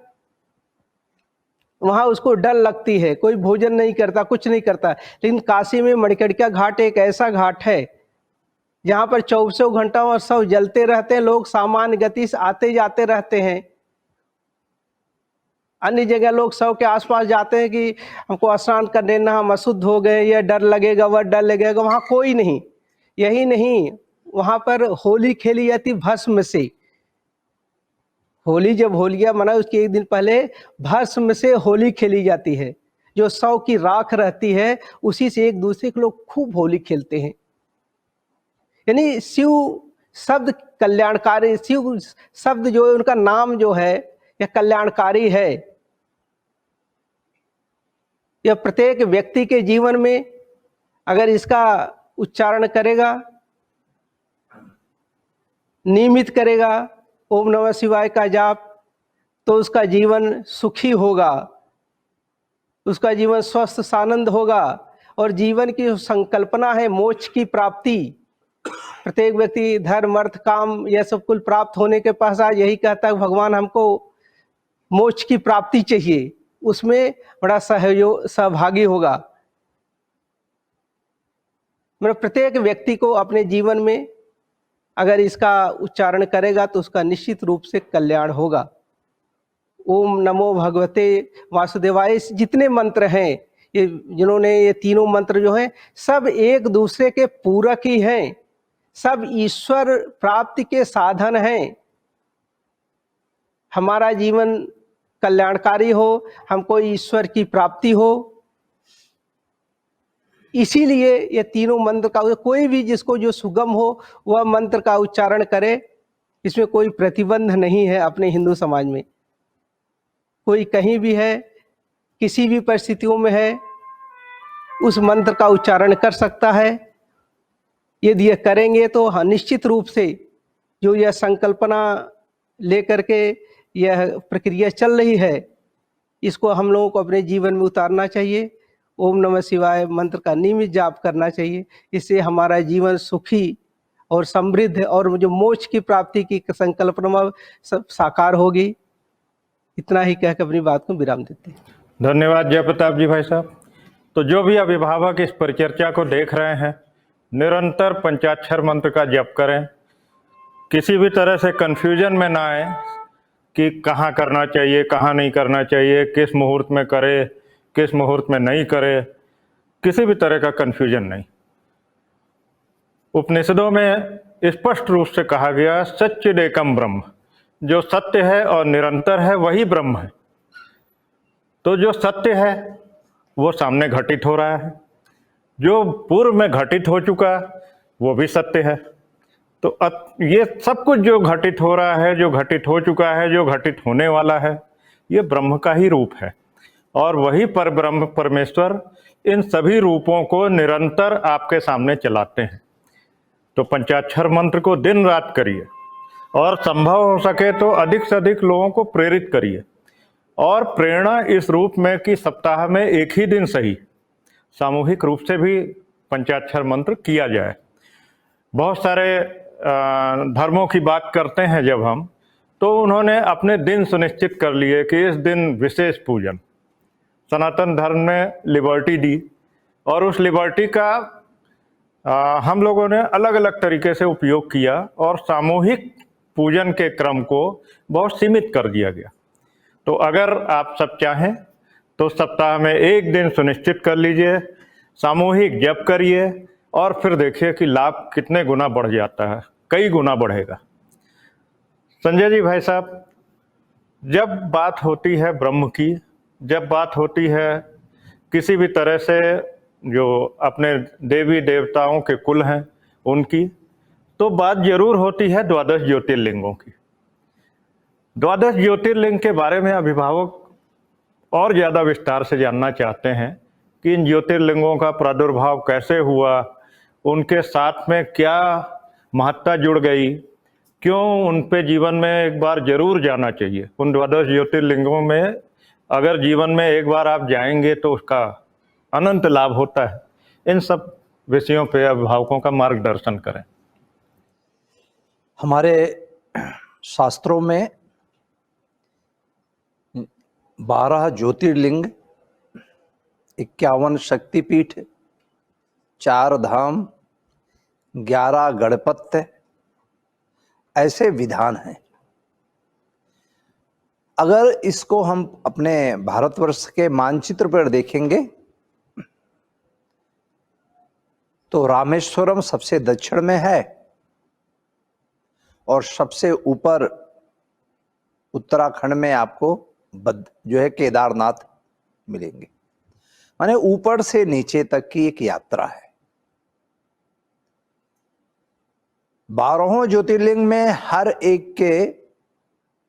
D: वहां उसको डर लगती है, कोई भोजन नहीं करता, कुछ नहीं करता। लेकिन काशी में मणिकर्णिका घाट एक ऐसा घाट है जहां पर 24 घंटा और सब जलते रहते हैं, लोग सामान्य गति से आते जाते रहते हैं। अन्य जगह लोग सब के आसपास जाते हैं कि हमको स्नान करने ना, हम अशुद्ध हो गए, यह डर लगेगा वह डर लगेगा। वहां कोई नहीं। यही नहीं, वहां पर होली खेली जाती भस्म से। होली जब होलिया मना उसके एक दिन पहले भस्म से होली खेली जाती है। जो सौ की राख रहती है उसी से एक दूसरे के लोग खूब होली खेलते हैं। यानी शिव शब्द कल्याणकारी, शिव शब्द जो है उनका नाम जो है यह कल्याणकारी है। यह प्रत्येक व्यक्ति के जीवन में अगर इसका उच्चारण करेगा, नियमित करेगा ओम नमः शिवाय का जाप, तो उसका जीवन सुखी होगा, उसका जीवन स्वस्थ सानंद होगा। और जीवन की संकल्पना है मोक्ष की प्राप्ति। प्रत्येक व्यक्ति धर्म अर्थ काम यह सब कुल प्राप्त होने के पश्चात यही कहता है भगवान हमको मोक्ष की प्राप्ति चाहिए, उसमें बड़ा सहभागी होगा। मेरा प्रत्येक व्यक्ति को अपने जीवन में अगर इसका उच्चारण करेगा तो उसका निश्चित रूप से कल्याण होगा। ओम नमो भगवते वासुदेवाय जितने मंत्र हैं, ये जिन्होंने ये तीनों मंत्र जो हैं सब एक दूसरे के पूरक ही हैं, सब ईश्वर प्राप्ति के साधन हैं। हमारा जीवन कल्याणकारी हो, हमको ईश्वर की प्राप्ति हो, इसीलिए ये तीनों मंत्र का कोई भी जिसको जो सुगम हो वह मंत्र का उच्चारण करे। इसमें कोई प्रतिबंध नहीं है। अपने हिंदू समाज में कोई कहीं भी है, किसी भी परिस्थितियों में है, उस मंत्र का उच्चारण कर सकता है। यदि यह करेंगे तो निश्चित रूप से जो यह संकल्पना लेकर के यह प्रक्रिया चल रही है, इसको हम लोगों को अपने जीवन में उतारना चाहिए। ओम नमः शिवाय मंत्र का नियमित जाप करना चाहिए। इससे हमारा जीवन सुखी और समृद्ध और जो मोक्ष की प्राप्ति की संकल्पना सब साकार होगी। इतना ही कहकर अपनी बात को विराम देते हैं।
A: धन्यवाद जय प्रताप जी भाई साहब। तो जो भी अभिभावक इस परिचर्चा को देख रहे हैं, निरंतर पंचाक्षर मंत्र का जप करें। किसी भी तरह से कन्फ्यूजन में ना आए कि कहाँ करना चाहिए, कहाँ नहीं करना चाहिए, किस मुहूर्त में करे, किस मुहूर्त में नहीं करे, किसी भी तरह का कन्फ्यूजन नहीं। उपनिषदों में स्पष्ट रूप से कहा गया सच्चिदेकम ब्रह्म, जो सत्य है और निरंतर है वही ब्रह्म है। तो जो सत्य है वो सामने घटित हो रहा है, जो पूर्व में घटित हो चुका वो भी सत्य है। तो ये सब कुछ जो घटित हो रहा है, जो घटित हो चुका है, जो घटित होने वाला है, ये ब्रह्म का ही रूप है। और वही परब्रह्म परमेश्वर इन सभी रूपों को निरंतर आपके सामने चलाते हैं। तो पंचाक्षर मंत्र को दिन रात करिए और संभव हो सके तो अधिक से अधिक लोगों को प्रेरित करिए। और प्रेरणा इस रूप में कि सप्ताह में एक ही दिन सही सामूहिक रूप से भी पंचाक्षर मंत्र किया जाए। बहुत सारे धर्मों की बात करते हैं जब हम, तो उन्होंने अपने दिन सुनिश्चित कर लिए कि इस दिन विशेष पूजन। सनातन धर्म ने लिबर्टी दी और उस लिबर्टी का हम लोगों ने अलग अलग तरीके से उपयोग किया और सामूहिक पूजन के क्रम को बहुत सीमित कर दिया गया। तो अगर आप सब चाहें तो सप्ताह में एक दिन सुनिश्चित कर लीजिए, सामूहिक जप करिए और फिर देखिए कि लाभ कितने गुना बढ़ जाता है, कई गुना बढ़ेगा। संजय जी भाई साहब, जब बात होती है ब्रह्म की, जब बात होती है किसी भी तरह से जो अपने देवी देवताओं के कुल हैं उनकी, तो बात जरूर होती है द्वादश ज्योतिर्लिंगों की। द्वादश ज्योतिर्लिंग के बारे में अभिभावक और ज़्यादा विस्तार से जानना चाहते हैं कि इन ज्योतिर्लिंगों का प्रादुर्भाव कैसे हुआ, उनके साथ में क्या महत्ता जुड़ गई, क्यों उन पे जीवन में एक बार जरूर जाना चाहिए। उन द्वादश ज्योतिर्लिंगों में अगर जीवन में एक बार आप जाएंगे तो उसका अनंत लाभ होता है। इन सब विषयों पे अभिभावकों का मार्गदर्शन करें।
B: हमारे शास्त्रों में 12 ज्योतिर्लिंग, 51 शक्तिपीठ, 4 धाम, 11 गणपत्य ऐसे विधान हैं। अगर इसको हम अपने भारतवर्ष के मानचित्र पर देखेंगे तो रामेश्वरम सबसे दक्षिण में है और सबसे ऊपर उत्तराखंड में आपको जो है केदारनाथ मिलेंगे। माने ऊपर से नीचे तक की एक यात्रा है। 12 ज्योतिर्लिंग में हर एक के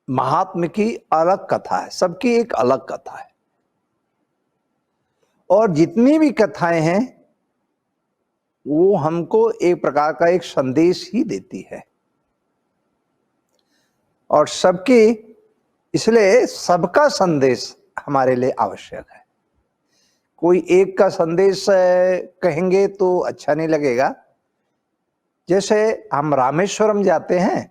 B: महात्म की अलग कथा है, सबकी एक अलग कथा है। और जितनी भी कथाएं हैं वो हमको एक प्रकार का एक संदेश ही देती है और सबकी, इसलिए सबका संदेश हमारे लिए आवश्यक है। कोई एक का संदेश कहेंगे तो अच्छा नहीं लगेगा। जैसे हम रामेश्वरम जाते हैं,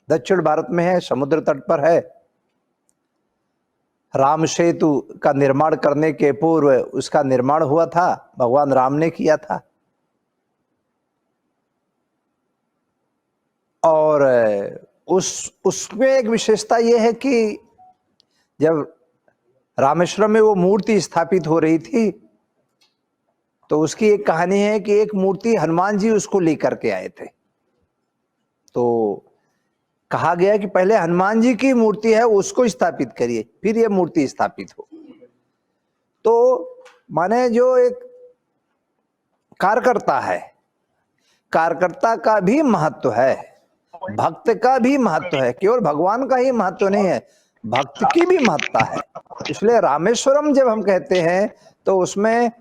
B: दक्षिण भारत में है, समुद्र तट पर है। राम सेतु का निर्माण करने के पूर्व उसका निर्माण हुआ था, भगवान राम ने किया था। और उसमें एक विशेषता यह है कि जब रामेश्वरम में वो मूर्ति स्थापित हो रही थी तो उसकी एक कहानी है कि एक मूर्ति हनुमान जी उसको लेकर के आए थे। तो कहा गया कि पहले हनुमान जी की मूर्ति है उसको स्थापित करिए, फिर ये मूर्ति स्थापित हो। तो माने जो एक कार्यकर्ता है, कार्यकर्ता का भी महत्व है, भक्त का भी महत्व है। केवल भगवान का ही महत्व नहीं है, भक्त की भी महत्ता है। इसलिए रामेश्वरम जब हम कहते हैं तो उसमें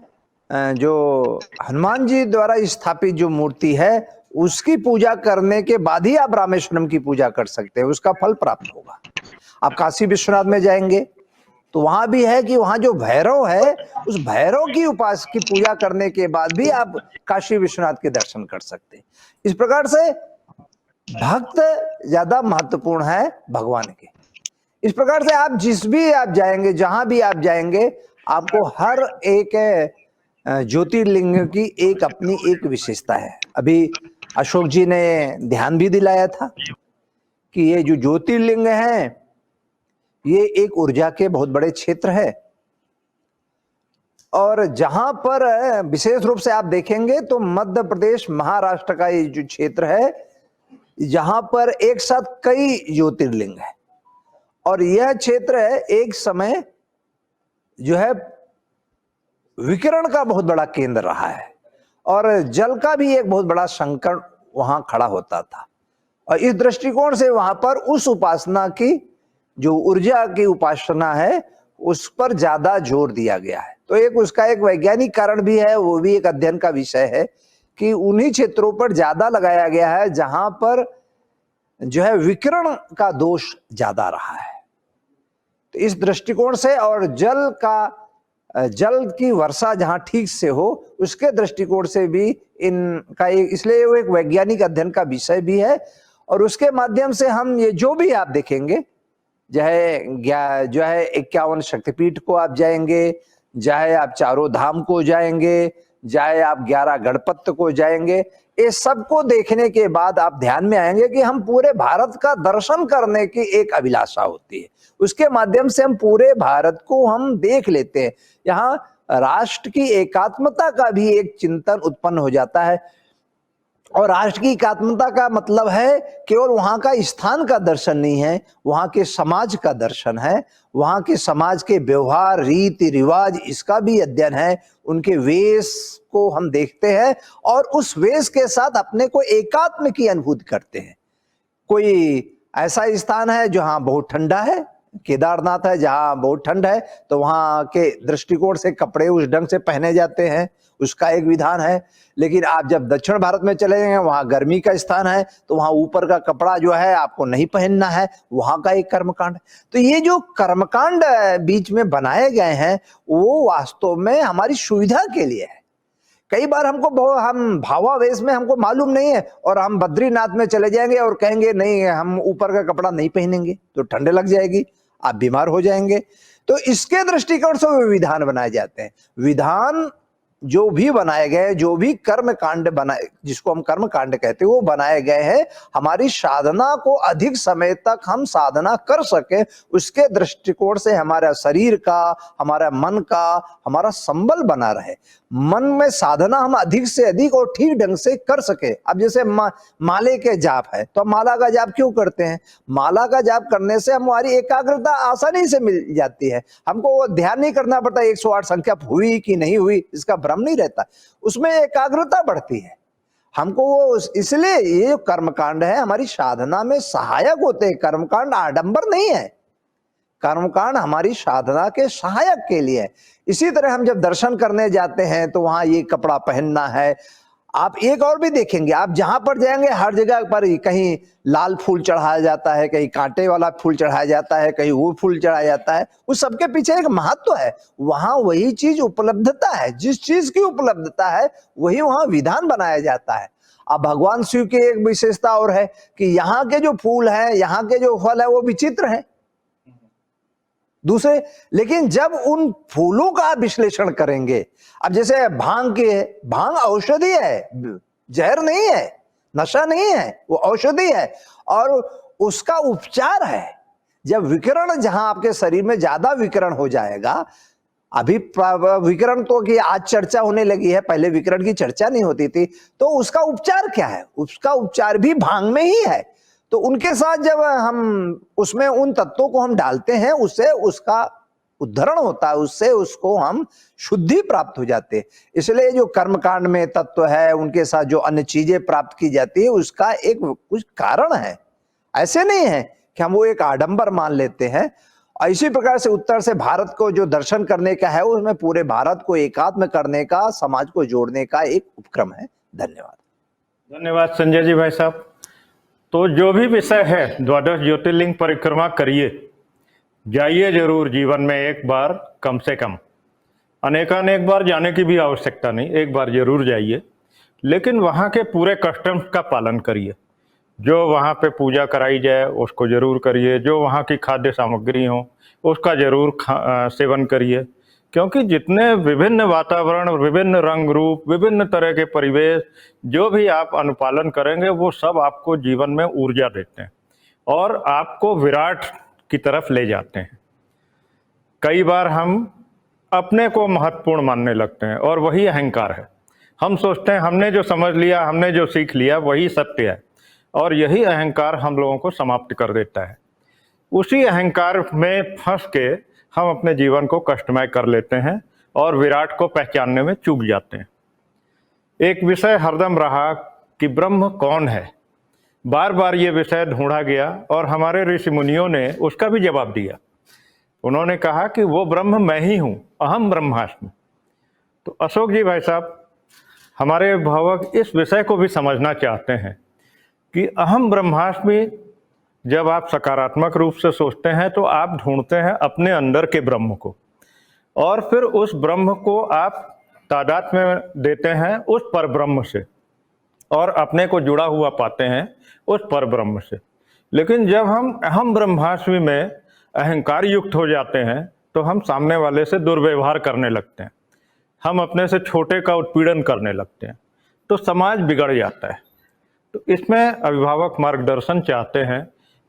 B: जो हनुमान जी द्वारा स्थापित जो मूर्ति है उसकी पूजा करने के बाद ही आप रामेश्वरम की पूजा कर सकते हैं, उसका फल प्राप्त होगा। आप काशी विश्वनाथ में जाएंगे तो वहां भी है कि वहां जो भैरव है उस भैरव की उपासना की पूजा करने के बाद भी आप काशी विश्वनाथ के दर्शन कर सकते हैं। इस प्रकार से भक्त ज्यादा महत्वपूर्ण है भगवान के। इस प्रकार से आप जिस भी आप जाएंगे, जहां भी आप जाएंगे, आपको हर एक ज्योतिर्लिंग की एक अपनी एक विशेषता है। अभी अशोक जी ने ध्यान भी दिलाया था कि ये जो ज्योतिर्लिंग हैं ये एक ऊर्जा के बहुत बड़े क्षेत्र है। और जहां पर विशेष रूप से आप देखेंगे तो मध्य प्रदेश, महाराष्ट्र का ये जो क्षेत्र है, जहां पर एक साथ कई ज्योतिर्लिंग है। और यह क्षेत्र है एक समय जो है विकिरण का बहुत बड़ा केंद्र रहा है और जल का भी एक बहुत बड़ा संकट वहां खड़ा होता था। और इस दृष्टिकोण से वहां पर उस उपासना की जो ऊर्जा की उपासना है उस पर ज्यादा जोर दिया गया है। तो एक उसका एक वैज्ञानिक कारण भी है, वो भी एक अध्ययन का विषय है कि उन्हीं क्षेत्रों पर ज्यादा लगाया गया है जहां पर जो है विकिरण का दोष ज्यादा रहा है। तो इस दृष्टिकोण से और जल की वर्षा जहां ठीक से हो उसके दृष्टिकोण से भी इनका इसलिए वो एक वैज्ञानिक अध्ययन का विषय भी है। और उसके माध्यम से हम ये जो भी आप देखेंगे, जो है 51 शक्तिपीठ को आप जाएंगे, चाहे आप चारों धाम को जाएंगे, चाहे आप 11 गणपत्य को जाएंगे, ये सबको देखने के बाद आप ध्यान में आएंगे कि हम पूरे भारत का दर्शन करने की एक अभिलाषा होती है। उसके माध्यम से हम पूरे भारत को हम देख लेते हैं। यहाँ राष्ट्र की एकात्मता का भी एक चिंतन उत्पन्न हो जाता है। और राष्ट्र की एकात्मता का मतलब है केवल वहां का स्थान का दर्शन नहीं है, वहां के समाज का दर्शन है, वहां के समाज के व्यवहार, रीति रिवाज, इसका भी अध्ययन है। उनके वेश को हम देखते हैं और उस वेश के साथ अपने को एकात्म की अनुभूति करते हैं। कोई ऐसा स्थान है जहां बहुत ठंडा है, केदारनाथ है जहां बहुत ठंड है, तो वहां के दृष्टिकोण से कपड़े उस ढंग से पहने जाते हैं, उसका एक विधान है। लेकिन आप जब दक्षिण भारत में चले जाएंगे, वहां गर्मी का स्थान है, तो वहां ऊपर का कपड़ा जो है आपको नहीं पहनना है, वहां का एक कर्मकांड। तो ये जो कर्मकांड बीच में बनाए गए हैं वो वास्तव में हमारी सुविधा के लिए है। कई बार हम भावावेश में हमको मालूम नहीं है और हम बद्रीनाथ में चले जाएंगे और कहेंगे नहीं हम ऊपर का कपड़ा नहीं पहनेंगे तो ठंड लग जाएगी, आप बीमार हो जाएंगे। तो इसके दृष्टिकोण से वो विधान बनाए जाते हैं। विधान जो भी बनाए गए, जो भी कर्म कांड बनाए, जिसको हम कर्म कांड कहते हैं, वो बनाए गए हैं हमारी साधना को अधिक समय तक हम साधना कर सके, उसके दृष्टिकोण से हमारा शरीर का, हमारा मन का, हमारा संबल बना रहे, मन में साधना हम अधिक से अधिक और ठीक ढंग से कर सके। अब जैसे माले के जाप है, तो हम माला का जाप क्यों करते हैं? माला का जाप करने से हमारी एकाग्रता आसानी से मिल जाती है। हमको वो ध्यान नहीं करना पड़ता 108 संख्या हुई कि नहीं हुई, इसका भ्रम नहीं रहता, उसमें एकाग्रता बढ़ती है हमको वो। इसलिए ये जो कर्मकांड है हमारी साधना में सहायक होते हैं। कर्मकांड आडंबर नहीं है, कर्मकांड हमारी साधना के सहायक के लिए है। इसी तरह हम जब दर्शन करने जाते हैं तो वहां ये कपड़ा पहनना है। आप एक और भी देखेंगे, आप जहां पर जाएंगे हर जगह पर कहीं लाल फूल चढ़ाया जाता है, कहीं कांटे वाला फूल चढ़ाया जाता है, कहीं वो फूल चढ़ाया जाता है। उस सबके पीछे एक महत्व है। वहां वही चीज उपलब्धता है, जिस चीज की उपलब्धता है वही वहां विधान बनाया जाता है। अब भगवान शिव की एक विशेषता और है कि यहाँ के जो फूल हैं, यहाँ के जो फल है वो विचित्र हैं दूसरे, लेकिन जब उन फूलों का विश्लेषण करेंगे, अब जैसे भांग औषधि है, जहर नहीं है, नशा नहीं है, वो औषधि है और उसका उपचार है। जब विकिरण, जहां आपके शरीर में ज्यादा विकिरण हो जाएगा, अभी विकिरण तो कि आज चर्चा होने लगी है, पहले विकिरण की चर्चा नहीं होती थी, तो उसका उपचार क्या है? उसका उपचार भी भांग में ही है। तो उनके साथ जब हम उसमें उन तत्वों को हम डालते हैं, उससे उसका उद्धरण होता है, उससे उसको हम शुद्धि प्राप्त हो जाते हैं। इसलिए जो कर्मकांड में तत्व है, उनके साथ जो अन्य चीजें प्राप्त की जाती है, उसका एक कुछ कारण है। ऐसे नहीं है कि हम वो एक आडंबर मान लेते हैं। इसी प्रकार से उत्तर से भारत को जो दर्शन करने का है, उसमें पूरे भारत को एकात्म करने का, समाज को जोड़ने का एक उपक्रम है। धन्यवाद।
A: धन्यवाद संजय जी भाई साहब। तो जो भी विषय है, द्वादश ज्योतिर्लिंग परिक्रमा करिए, जाइए जरूर जीवन में एक बार, कम से कम। अनेकानेक बार जाने की भी आवश्यकता नहीं, एक बार जरूर जाइए, लेकिन वहाँ के पूरे कस्टम्स का पालन करिए। जो वहाँ पे पूजा कराई जाए उसको जरूर करिए, जो वहाँ की खाद्य सामग्री हो उसका जरूर सेवन करिए, क्योंकि जितने विभिन्न वातावरण, विभिन्न रंग रूप, विभिन्न तरह के परिवेश जो भी आप अनुपालन करेंगे, वो सब आपको जीवन में ऊर्जा देते हैं और आपको विराट की तरफ ले जाते हैं। कई बार हम अपने को महत्वपूर्ण मानने लगते हैं और वही अहंकार है। हम सोचते हैं हमने जो समझ लिया, हमने जो सीख लिया वही सत्य है, और यही अहंकार हम लोगों को समाप्त कर देता है। उसी अहंकार में फंस के हम अपने जीवन को कष्टमय कर लेते हैं और विराट को पहचानने में चूक जाते हैं। एक विषय हरदम रहा कि ब्रह्म कौन है। बार बार ये विषय ढूंढा गया और हमारे ऋषि मुनियों ने उसका भी जवाब दिया। उन्होंने कहा कि वो ब्रह्म मैं ही हूँ, अहम ब्रह्मास्मि। तो अशोक जी भाई साहब, हमारे भावक इस विषय को भी समझना चाहते हैं कि अहम ब्रह्मास्मि जब आप सकारात्मक रूप से सोचते हैं तो आप ढूंढते हैं अपने अंदर के ब्रह्म को, और फिर उस ब्रह्म को आप तादाद में देते हैं उस पर ब्रह्म से, और अपने को जुड़ा हुआ पाते हैं उस पर ब्रह्म से। लेकिन जब हम अहम ब्रह्मास्मि में अहंकार युक्त हो जाते हैं तो हम सामने वाले से दुर्व्यवहार करने लगते हैं, हम अपने से छोटे का उत्पीड़न करने लगते हैं, तो समाज बिगड़ जाता है। तो इसमें अभिभावक मार्गदर्शन चाहते हैं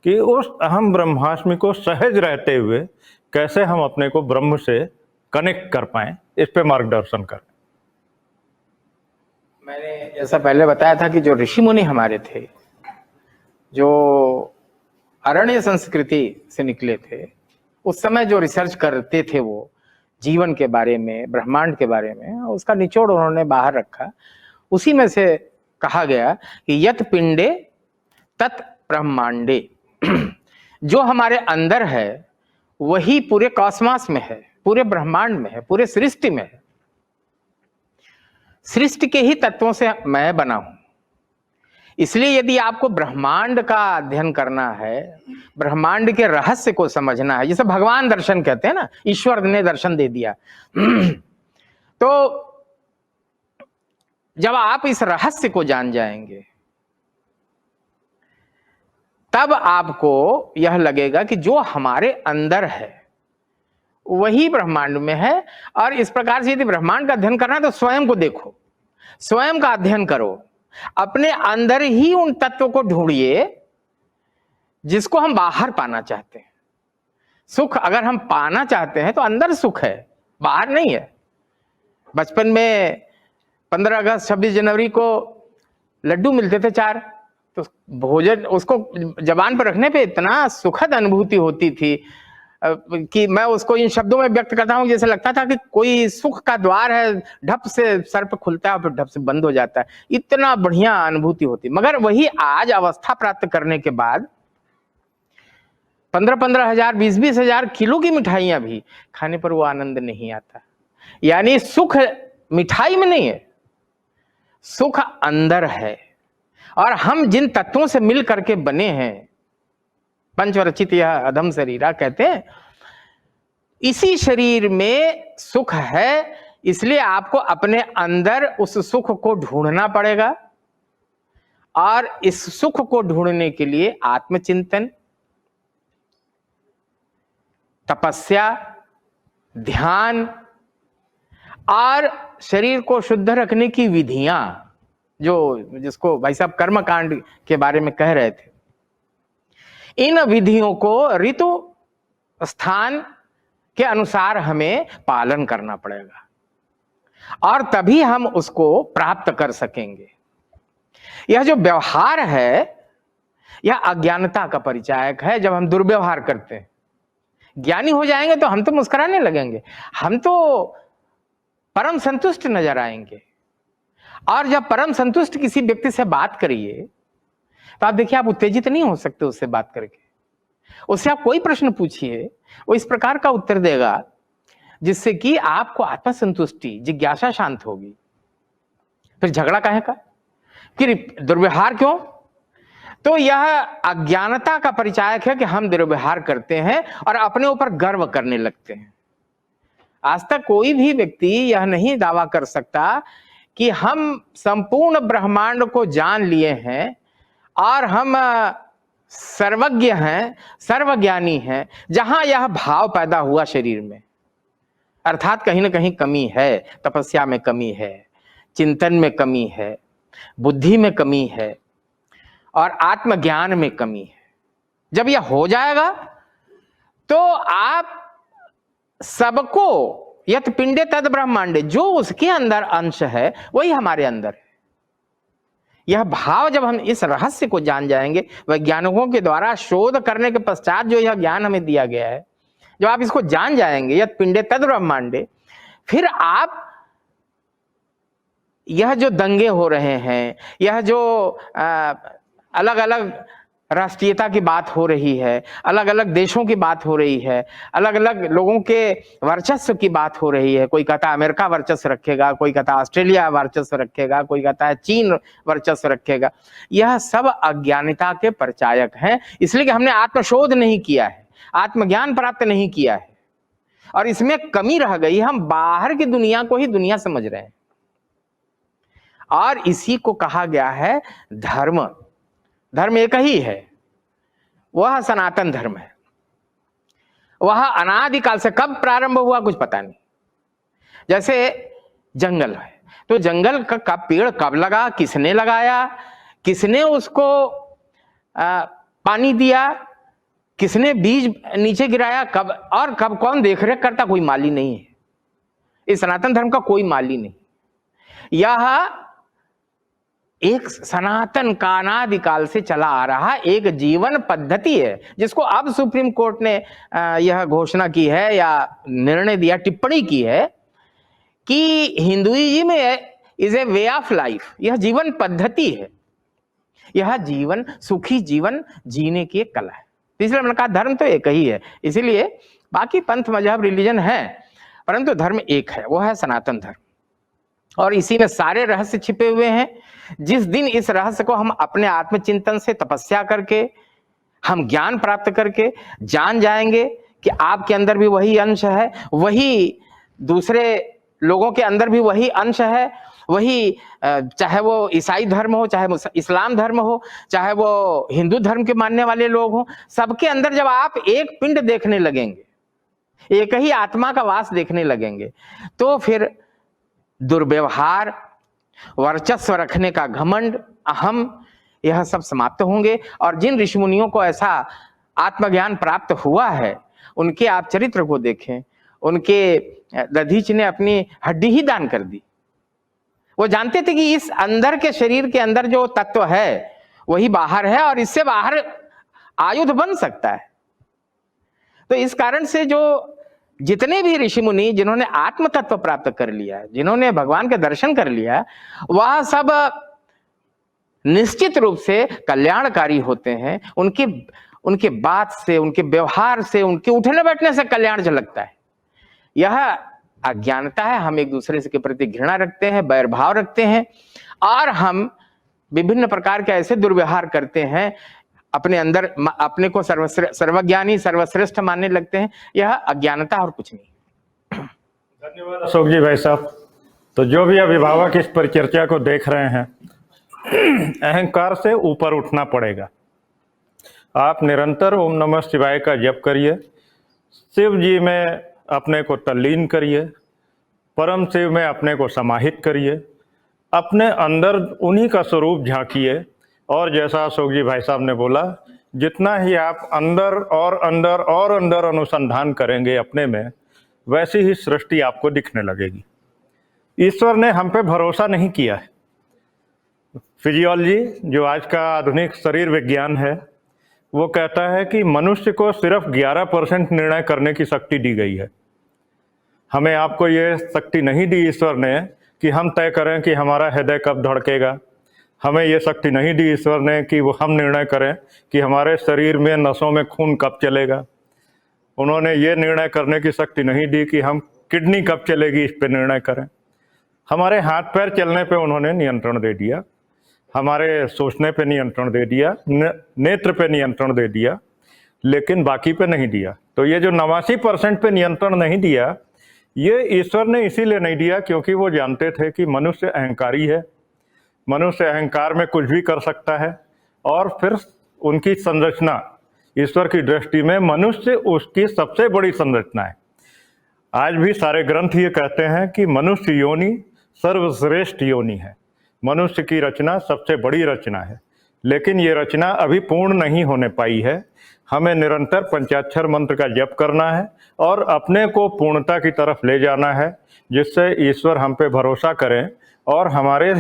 A: कि उस अहम ब्रह्मास्मि को सहज रहते हुए कैसे हम अपने को ब्रह्म से कनेक्ट कर पाएं, इस पे मार्गदर्शन करें।
C: मैंने जैसा पहले बताया था कि जो ऋषि मुनि हमारे थे, जो अरण्य संस्कृति से निकले थे, उस समय जो रिसर्च करते थे वो जीवन के बारे में, ब्रह्मांड के बारे में, उसका निचोड़ उन्होंने बाहर रखा। उसी में से कहा गया कि यत पिंडे तत् ब्रह्मांडे, जो हमारे अंदर है वही पूरे कॉस्मॉस में है, पूरे ब्रह्मांड में है, पूरे सृष्टि में है। सृष्टि के ही तत्वों से मैं बना हूं। इसलिए यदि आपको ब्रह्मांड का अध्ययन करना है, ब्रह्मांड के रहस्य को समझना है, जैसे भगवान दर्शन कहते हैं ना, ईश्वर ने दर्शन दे दिया, तो जब आप इस रहस्य को जान जाएंगे तब आपको यह लगेगा कि जो हमारे अंदर है वही ब्रह्मांड में है। और इस प्रकार से यदि ब्रह्मांड का अध्ययन करना है तो स्वयं को देखो, स्वयं का अध्ययन करो, अपने अंदर ही उन तत्वों को ढूंढिए जिसको हम बाहर पाना चाहते हैं। सुख अगर हम पाना चाहते हैं तो अंदर सुख है, बाहर नहीं है। बचपन में 15 अगस्त 26 जनवरी को लड्डू मिलते थे 4, तो भोजन उसको जबान पर रखने पे इतना सुखद अनुभूति होती थी कि मैं उसको इन शब्दों में व्यक्त करता हूं, जैसे लगता था कि कोई सुख का द्वार है, ढप से सर पे खुलता है और फिर ढप से बंद हो जाता है। इतना बढ़िया अनुभूति होती। मगर वही आज अवस्था प्राप्त करने के बाद 15-15 हजार 20-20 हजार किलो की मिठाइयां भी खाने पर वो आनंद नहीं आता। यानी सुख मिठाई में नहीं है, सुख अंदर है। और हम जिन तत्वों से मिल करके बने हैं, पंचरचित यह अधम शरीरा कहते हैं, इसी शरीर में सुख है। इसलिए आपको अपने अंदर उस सुख को ढूंढना पड़ेगा। और इस सुख को ढूंढने के लिए आत्मचिंतन, तपस्या, ध्यान और शरीर को शुद्ध रखने की विधियां, जिसको भाई साहब कर्मकांड के बारे में कह रहे थे, इन विधियों को ऋतु स्थान के अनुसार हमें पालन करना पड़ेगा और तभी हम उसको प्राप्त कर सकेंगे। यह जो व्यवहार है यह अज्ञानता का परिचायक है। जब हम दुर्व्यवहार करते हैं, ज्ञानी हो जाएंगे तो हम तो मुस्कुराने लगेंगे, हम तो परम संतुष्ट नजर आएंगे। और जब परम संतुष्ट किसी व्यक्ति से बात करिए तो आप देखिए, आप उत्तेजित नहीं हो सकते उससे बात करके। उससे आप कोई प्रश्न पूछिए, वो इस प्रकार का उत्तर देगा जिससे कि आपको आत्मसंतुष्टि, जिज्ञासा शांत होगी। फिर झगड़ा काहे का, फिर दुर्व्यवहार क्यों? तो यह अज्ञानता का परिचायक है कि हम दुर्व्यवहार करते हैं और अपने ऊपर गर्व करने लगते हैं। आज तक कोई भी व्यक्ति यह नहीं दावा कर सकता कि हम संपूर्ण ब्रह्मांड को जान लिए हैं और हम सर्वज्ञ हैं, सर्वज्ञानी हैं, जहां यह भाव पैदा हुआ शरीर में। अर्थात कहीं ना कहीं कमी है, तपस्या में कमी है, चिंतन में कमी है, बुद्धि में कमी है और आत्मज्ञान में कमी है। जब यह हो जाएगा तो आप सबको यत पिंडे तद ब्रह्मांडे, जो उसके अंदर अंश है वही हमारे अंदर है। यह भाव जब हम इस रहस्य को जान जाएंगे, वैज्ञानिकों के द्वारा शोध करने के पश्चात जो यह ज्ञान हमें दिया गया है, जब आप इसको जान जाएंगे, यत पिंडे तद ब्रह्मांडे, फिर आप यह जो दंगे हो रहे हैं, यह जो अलग अलग राष्ट्रीयता की बात हो रही है, अलग अलग देशों की बात हो रही है, अलग अलग लोगों के वर्चस्व की बात हो रही है, कोई कहता है अमेरिका वर्चस्व रखेगा, कोई कहता है ऑस्ट्रेलिया वर्चस्व रखेगा, कोई कहता है चीन वर्चस्व रखेगा, यह सब अज्ञानता के परिचायक हैं। इसलिए कि हमने आत्मशोध नहीं किया है, आत्मज्ञान प्राप्त नहीं किया है और इसमें कमी रह गई। हम बाहर की दुनिया को ही दुनिया समझ रहे हैं और इसी को कहा गया है धर्म। धर्म एक ही है, वह सनातन धर्म है। वह अनादिकाल से, कब प्रारंभ हुआ कुछ पता नहीं। जैसे जंगल है, तो जंगल का कब पेड़ कब लगा, किसने लगाया, किसने उसको पानी दिया, किसने बीज नीचे गिराया, कब और कब कौन देखरेख करता, कोई माली नहीं है। इस सनातन धर्म का कोई माली नहीं। यह एक सनातन का अनादिकाल से चला आ रहा एक जीवन पद्धति है, जिसको अब सुप्रीम कोर्ट ने यह घोषणा की है या निर्णय दिया, टिप्पणी की है कि Hinduism is a way of life. यह जीवन पद्धति है, यह जीवन सुखी जीवन जीने की एक कला है। इसलिए मैंने कहा धर्म तो एक ही है। इसीलिए बाकी पंथ मजहब रिलीजन है, परंतु धर्म एक है, वो है सनातन धर्म। और इसी में सारे रहस्य छिपे हुए हैं। जिस दिन इस रहस्य को हम अपने आत्मचिंतन से तपस्या करके, हम ज्ञान प्राप्त करके जान जाएंगे कि आपके अंदर भी वही अंश है, वही दूसरे लोगों के अंदर भी वही अंश है, वही चाहे वो ईसाई धर्म हो, चाहे इस्लाम धर्म हो, चाहे वो हिंदू धर्म के मानने वाले लोग हो, सबके अंदर जब आप एक पिंड देखने लगेंगे, एक ही आत्मा का वास देखने लगेंगे, तो फिर दुर्व्यवहार, वर्चस्व रखने का घमंड, अहम, यह सब समाप्त होंगे। और जिन ऋषि मुनियों को ऐसा आत्मज्ञान प्राप्त हुआ है, उनके आप चरित्र को देखें। उनके दधीच ने अपनी हड्डी ही दान कर दी। वो जानते थे कि इस अंदर के शरीर के अंदर जो तत्व है वही बाहर है और इससे बाहर आयुध बन सकता है। तो इस कारण से जो जितने भी ऋषि मुनि जिन्होंने आत्म तत्व प्राप्त कर लिया, जिन्होंने भगवान के दर्शन कर लिया, वह सब निश्चित रूप से कल्याणकारी होते हैं। उनके बात से, उनके व्यवहार से, उनके उठने बैठने से कल्याण झलकता है। यह अज्ञानता है। हम एक दूसरे के प्रति घृणा रखते हैं, बैर भाव रखते हैं और हम विभिन्न प्रकार के ऐसे दुर्व्यवहार करते हैं, अपने अंदर अपने को सर्वज्ञानी सर्वश्रेष्ठ मानने लगते हैं। यह अज्ञानता और कुछ नहीं।
A: धन्यवाद अशोक जी भाई साहब। तो जो भी अभिभावक इस परिचर्चा को देख रहे हैं, अहंकार से ऊपर उठना पड़ेगा। आप निरंतर ओम नमः शिवाय का जप करिए, शिव जी में अपने को तल्लीन करिए, परम शिव में अपने को समाहित करिए, अपने अंदर उन्हीं का स्वरूप झांकिए। और जैसा अशोक जी भाई साहब ने बोला, जितना ही आप अंदर और अंदर और अंदर अनुसंधान करेंगे अपने में, वैसी ही सृष्टि आपको दिखने लगेगी। ईश्वर ने हम पे भरोसा नहीं किया है। फिजियोलॉजी, जो आज का आधुनिक शरीर विज्ञान है, वो कहता है कि मनुष्य को सिर्फ 11% निर्णय करने की शक्ति दी गई है। हमें आपको ये शक्ति नहीं दी ईश्वर ने कि हम तय करें कि हमारा हृदय कब धड़केगा। हमें ये शक्ति नहीं दी ईश्वर ने कि वो हम निर्णय करें कि हमारे शरीर में नसों में खून कब चलेगा। उन्होंने ये निर्णय करने की शक्ति नहीं दी कि हम किडनी कब चलेगी, इस पे निर्णय करें। हमारे हाथ पैर चलने पे उन्होंने नियंत्रण दे दिया, हमारे सोचने पे नियंत्रण दे दिया, नेत्र पे नियंत्रण दे दिया, लेकिन बाकी पे नहीं दिया। तो ये जो 89% पे नियंत्रण नहीं दिया, ये ईश्वर ने इसीलिए नहीं दिया क्योंकि वो जानते थे कि मनुष्य अहंकारी है, मनुष्य अहंकार में कुछ भी कर सकता है। और फिर उनकी संरचना, ईश्वर की दृष्टि में मनुष्य उसकी सबसे बड़ी संरचना है। आज भी सारे ग्रंथ ये कहते हैं कि मनुष्य योनि सर्वश्रेष्ठ योनि है, मनुष्य की रचना सबसे बड़ी रचना है। लेकिन ये रचना अभी पूर्ण नहीं होने पाई है। हमें निरंतर पंचाक्षर मंत्र का जप करना है और अपने को पूर्णता की तरफ ले जाना है, जिससे ईश्वर हम पे भरोसा करें और हमारे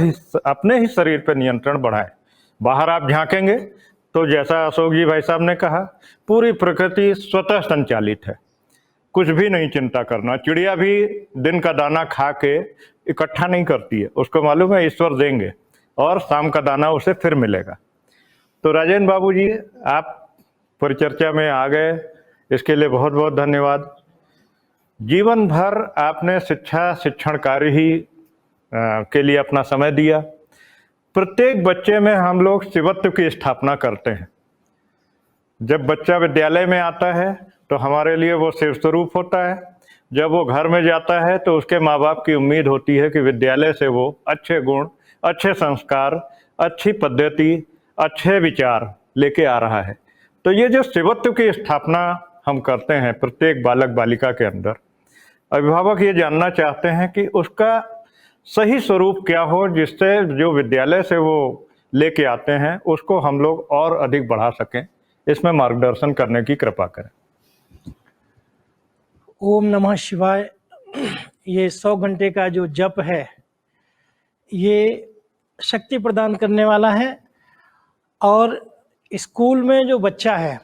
A: अपने ही शरीर पे नियंत्रण बढ़ाए। बाहर आप झांकेंगे तो जैसा अशोक जी भाई साहब ने कहा, पूरी प्रकृति स्वतः संचालित है, कुछ भी नहीं चिंता करना। चिड़िया भी दिन का दाना खा के इकट्ठा नहीं करती है, उसको मालूम है ईश्वर देंगे और शाम का दाना उसे फिर मिलेगा। तो राजेंद्र बाबू जी, आप परिचर्चा में आ गए, इसके लिए बहुत बहुत धन्यवाद। जीवन भर आपने शिक्षण कार्य ही के लिए अपना समय दिया। प्रत्येक बच्चे में हम लोग शिवत्व की स्थापना करते हैं। जब बच्चा विद्यालय में आता है तो हमारे लिए वो शिव स्वरूप होता है। जब वो घर में जाता है तो उसके माँ बाप की उम्मीद होती है कि विद्यालय से वो अच्छे गुण, अच्छे संस्कार, अच्छी पद्धति, अच्छे विचार लेके आ रहा है। तो ये जो शिवत्व की स्थापना हम करते हैं प्रत्येक बालक बालिका के अंदर, अभिभावक ये जानना चाहते हैं कि उसका सही स्वरूप क्या हो, जिससे जो विद्यालय से वो लेके आते हैं उसको हम लोग और अधिक बढ़ा सकें, इसमें मार्गदर्शन करने की कृपा करें।
E: ओम नमः शिवाय। ये 100 घंटे का जो जप है ये शक्ति प्रदान करने वाला है। और स्कूल में जो बच्चा है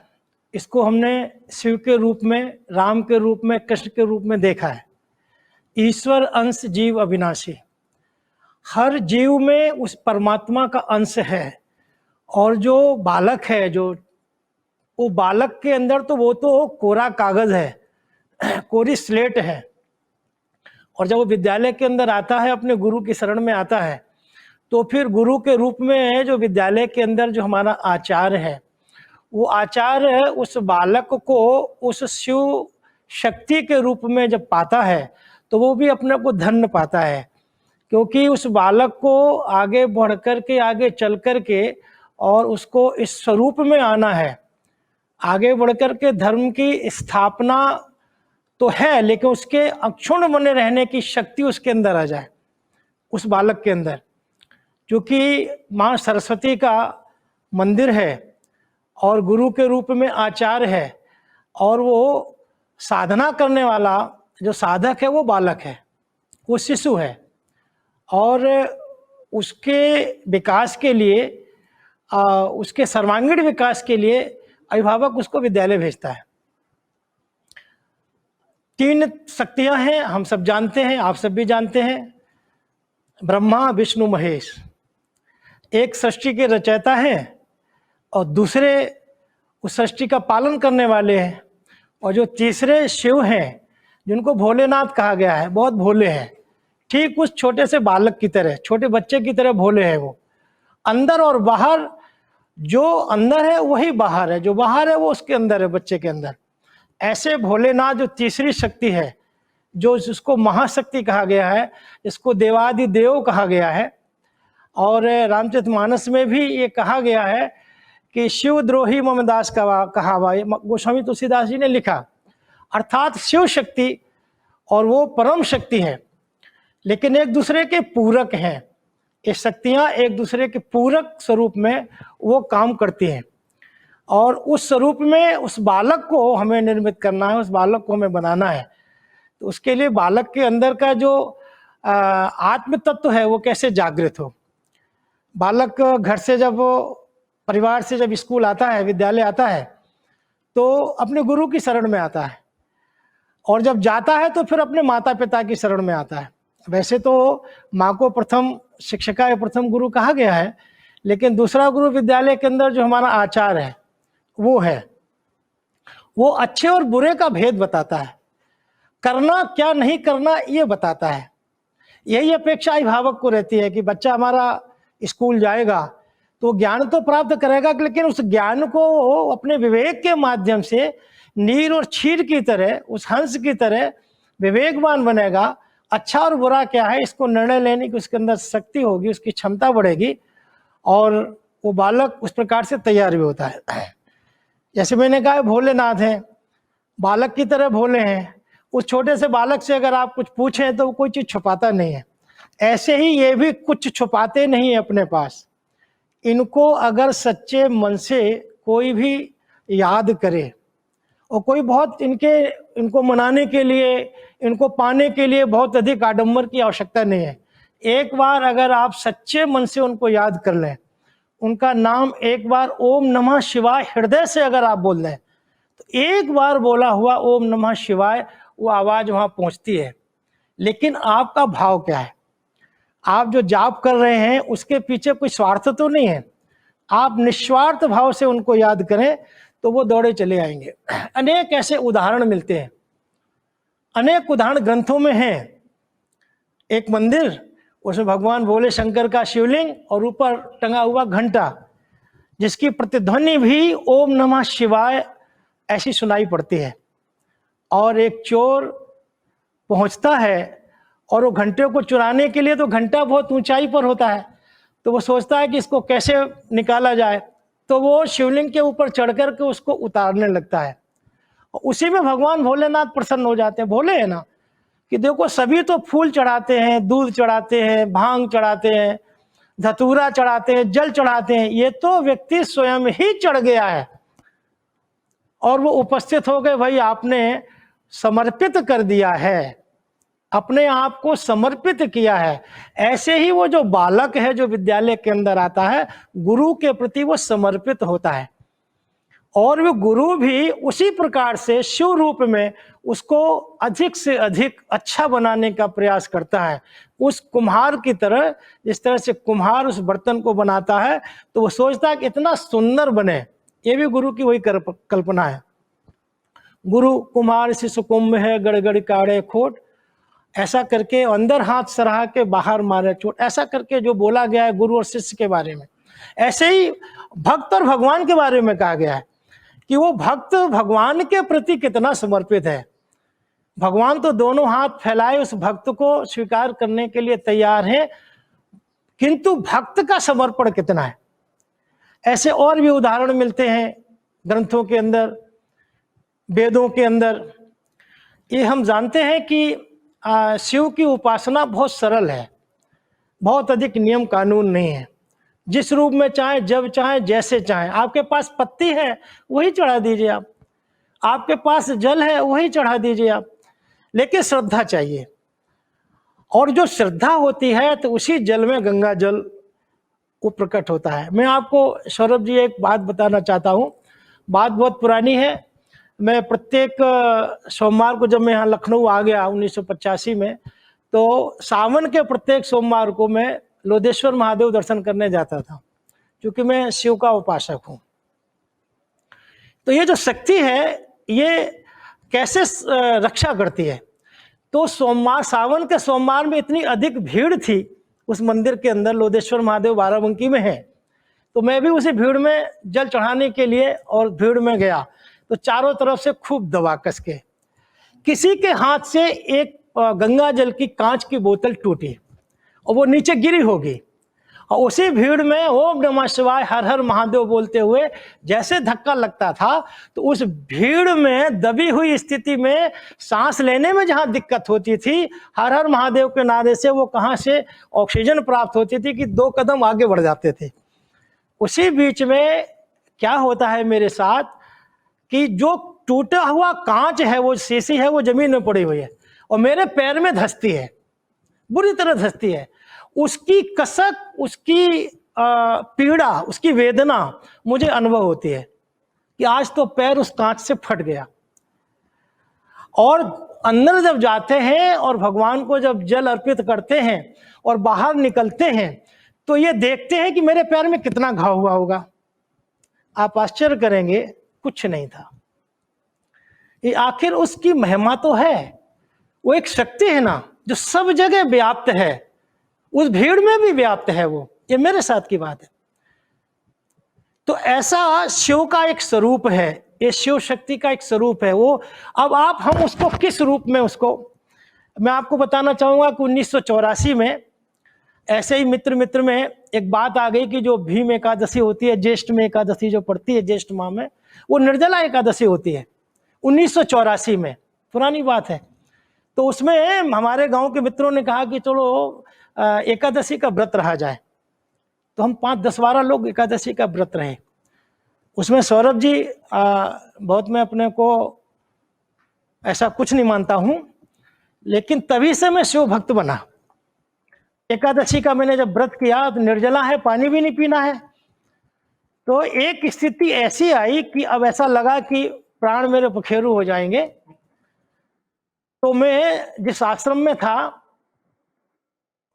E: इसको हमने शिव के रूप में, राम के रूप में, कृष्ण के रूप में देखा है। ईश्वर अंश जीव अविनाशी, हर जीव में उस परमात्मा का अंश है। और जो बालक है, जो वो बालक के अंदर तो वो तो कोरा कागज है, कोरी स्लेट है। और जब वो विद्यालय के अंदर आता है, अपने गुरु की शरण में आता है, तो फिर गुरु के रूप में जो विद्यालय के अंदर जो हमारा आचार्य है, वो आचार्य उस बालक को उस शिव शक्ति के रूप में जब पाता है तो वो भी अपने को धन्य पाता है। क्योंकि उस बालक को आगे बढ़ कर के, आगे चल कर के और उसको इस स्वरूप में आना है। आगे बढ़ कर के धर्म की स्थापना तो है, लेकिन उसके अक्षुण्ण बने रहने की शक्ति उसके अंदर आ जाए, उस बालक के अंदर। क्योंकि माँ सरस्वती का मंदिर है और गुरु के रूप में आचार्य है, और वो साधना करने वाला जो साधक है वो बालक है, वो शिशु है। और उसके विकास के लिए, उसके सर्वांगीण विकास के लिए अभिभावक उसको विद्यालय भेजता है। 3 शक्तियां हैं, हम सब जानते हैं, आप सब भी जानते हैं। ब्रह्मा, विष्णु, महेश। एक सृष्टि के रचयिता हैं और दूसरे उस सृष्टि का पालन करने वाले हैं। और जो तीसरे शिव हैं, जिनको भोलेनाथ कहा गया है, बहुत भोले हैं। ठीक उस छोटे से बालक की तरह, छोटे बच्चे की तरह भोले हैं वो। अंदर और बाहर, जो अंदर है वही बाहर है, जो बाहर है वो उसके अंदर है, बच्चे के अंदर। ऐसे भोलेनाथ जो तीसरी शक्ति है, जो जिसको महाशक्ति कहा गया है, इसको देवादि देव कहा गया है। और रामचरितमानस में भी ये कहा गया है कि शिवद्रोही मम दास कहा, गोस्वामी तुलसीदास जी ने लिखा। अर्थात शिव शक्ति और वो परम शक्ति है, लेकिन एक दूसरे के पूरक हैं। ये शक्तियाँ एक दूसरे के पूरक स्वरूप में वो काम करती हैं। और उस स्वरूप में उस बालक को हमें निर्मित करना है, उस बालक को हमें बनाना है। तो उसके लिए बालक के अंदर का जो आत्म तत्व है वो कैसे जागृत हो। बालक घर से जब, परिवार से जब स्कूल आता है, विद्यालय आता है, तो अपने गुरु की शरण में आता है। और जब जाता है तो फिर अपने माता पिता की शरण में आता है। वैसे तो माँ को प्रथम शिक्षिका या प्रथम गुरु कहा गया है, लेकिन दूसरा गुरु विद्यालय के अंदर जो हमारा आचार्य है वो है। वो अच्छे और बुरे का भेद बताता है, करना क्या नहीं करना ये बताता है। यही अपेक्षा अभिभावक को रहती है कि बच्चा हमारा स्कूल जाएगा तो ज्ञान तो प्राप्त करेगा, लेकिन उस ज्ञान को अपने विवेक के माध्यम से नीर और क्षीर की तरह, उस हंस की तरह विवेकवान बनेगा। अच्छा और बुरा क्या है इसको निर्णय लेने की उसके अंदर शक्ति होगी, उसकी क्षमता बढ़ेगी, और वो बालक उस प्रकार से तैयार भी होता है। जैसे मैंने कहा, भोलेनाथ हैं, बालक की तरह भोले हैं। उस छोटे से बालक से अगर आप कुछ पूछें तो कोई चीज़ छुपाता नहीं है। ऐसे ही ये भी कुछ छुपाते नहीं है अपने पास। इनको अगर सच्चे मन से कोई भी याद करे, और कोई बहुत इनको मनाने के लिए, इनको पाने के लिए बहुत अधिक आडंबर की आवश्यकता नहीं है। एक बार अगर आप सच्चे मन से उनको याद कर लें, उनका नाम एक बार ओम नमः शिवाय हृदय से अगर आप बोल लें, तो एक बार बोला हुआ ओम नमः शिवाय वो आवाज़ वहाँ पहुँचती है। लेकिन आपका भाव क्या है? आप जो जाप कर रहे हैं उसके पीछे कोई स्वार्थ तो नहीं है। आप निस्वार्थ भाव से उनको याद करें तो वो दौड़े चले आएंगे। अनेक ऐसे उदाहरण मिलते हैं, अनेक उदाहरण ग्रंथों में हैं। एक मंदिर, उसमें भगवान भोले शंकर का शिवलिंग और ऊपर टंगा हुआ घंटा, जिसकी प्रतिध्वनि भी ओम नमः शिवाय ऐसी सुनाई पड़ती है। और एक चोर पहुंचता है और वो घंटे को चुराने के लिए, तो घंटा बहुत ऊंचाई पर होता है, तो वो सोचता है कि इसको कैसे निकाला जाए, तो वो शिवलिंग के ऊपर चढ़ कर के उसको उतारने लगता है। और उसी में भगवान भोलेनाथ प्रसन्न हो जाते हैं। भोले है ना, कि देखो सभी तो फूल चढ़ाते हैं, दूध चढ़ाते हैं, भांग चढ़ाते हैं, धतूरा चढ़ाते हैं, जल चढ़ाते हैं, ये तो व्यक्ति स्वयं ही चढ़ गया है और वो उपस्थित हो गए, भाई आपने समर्पित कर दिया है, अपने आप को समर्पित किया है। ऐसे ही वो जो बालक है जो विद्यालय के अंदर आता है, गुरु के प्रति वो समर्पित होता है और वो गुरु भी उसी प्रकार से शिव रूप में उसको अधिक से अधिक अच्छा बनाने का प्रयास करता है। उस कुम्हार की तरह, जिस तरह से कुम्हार उस बर्तन को बनाता है तो वो सोचता है कि इतना सुंदर बने, ये भी गुरु की वही कल्पना है। गुरु कुम्हार शिष्य कुंभ है, गड़गड़ काढ़े खोट, ऐसा करके अंदर हाथ सराह के बाहर मारे चोट, ऐसा करके जो बोला गया है गुरु और शिष्य के बारे में। ऐसे ही भक्त और भगवान के बारे में कहा गया है कि वो भक्त भगवान के प्रति कितना समर्पित है। भगवान तो दोनों हाथ फैलाए उस भक्त को स्वीकार करने के लिए तैयार है, किंतु भक्त का समर्पण कितना है। ऐसे और भी उदाहरण मिलते हैं ग्रंथों के अंदर, वेदों के अंदर। ये हम जानते हैं कि शिव की उपासना बहुत सरल है, बहुत अधिक नियम कानून नहीं है। जिस रूप में चाहे, जब चाहे, जैसे चाहे, आपके पास पत्ती है वही चढ़ा दीजिए आप, आपके पास जल है वही चढ़ा दीजिए आप, लेकिन श्रद्धा चाहिए। और जो श्रद्धा होती है तो उसी जल में गंगा जल को प्रकट होता है। मैं आपको सौरभ जी एक बात बताना चाहता हूँ, बात बहुत पुरानी है। मैं प्रत्येक सोमवार को, जब मैं यहाँ लखनऊ आ गया 1985 में, तो सावन के प्रत्येक सोमवार को मैं लोधेश्वर महादेव दर्शन करने जाता था, क्योंकि मैं शिव का उपासक हूँ। तो ये जो शक्ति है ये कैसे रक्षा करती है, तो सोमवार, सावन के सोमवार में इतनी अधिक भीड़ थी उस मंदिर के अंदर, लोधेश्वर महादेव बाराबंकी में है, तो मैं भी उसी भीड़ में जल चढ़ाने के लिए और भीड़ में गया। तो चारों तरफ से खूब दबा कस के, किसी के हाथ से एक गंगा जल की कांच की बोतल टूटी और वो नीचे गिरी होगी, और उसी भीड़ में ओम नमः शिवाय हर हर महादेव बोलते हुए जैसे धक्का लगता था, तो उस भीड़ में दबी हुई स्थिति में सांस लेने में जहां दिक्कत होती थी, हर हर महादेव के नारे से वो कहां से ऑक्सीजन प्राप्त होती थी कि 2 कदम आगे बढ़ जाते थे। उसी बीच में क्या होता है मेरे साथ कि जो टूटा हुआ कांच है, वो शीशी है, वो जमीन में पड़ी हुई है और मेरे पैर में धंसती है, बुरी तरह धंसती है। उसकी कसक, उसकी पीड़ा, उसकी वेदना मुझे अनुभव होती है कि आज तो पैर उस कांच से फट गया। और अंदर जब जाते हैं और भगवान को जब जल अर्पित करते हैं और बाहर निकलते हैं, तो ये देखते हैं कि मेरे पैर में कितना घाव हुआ होगा। आप आश्चर्य करेंगे, कुछ नहीं था। ये आखिर उसकी महिमा तो है, वो एक शक्ति है ना जो सब जगह व्याप्त है, उस भीड़ में भी व्याप्त है वो। ये मेरे साथ की बात है। तो ऐसा शिव का एक स्वरूप है, ये शिव शक्ति का एक स्वरूप है वो। अब हम उसको किस रूप में, उसको मैं आपको बताना चाहूंगा कि 1984 में ऐसे ही मित्र में एक बात आ गई कि जो भीम एकादशी होती है, ज्येष्ठ में एकादशी जो पड़ती है ज्येष्ठ माह में, वो निर्जला एकादशी होती है 1984 में, पुरानी बात है। तो उसमें हमारे गांव के मित्रों ने कहा कि चलो एकादशी का व्रत रहा जाए। तो हम 5-10-12 लोग एकादशी का व्रत रहे। उसमें सौरभ जी बहुत, मैं अपने को ऐसा कुछ नहीं मानता हूं, लेकिन तभी से मैं शिव भक्त बना। एकादशी का मैंने जब व्रत किया तो निर्जला है, पानी भी नहीं पीना है। तो एक स्थिति ऐसी आई कि अब ऐसा लगा कि प्राण मेरे पखेरु हो जाएंगे। तो मैं जिस आश्रम में था,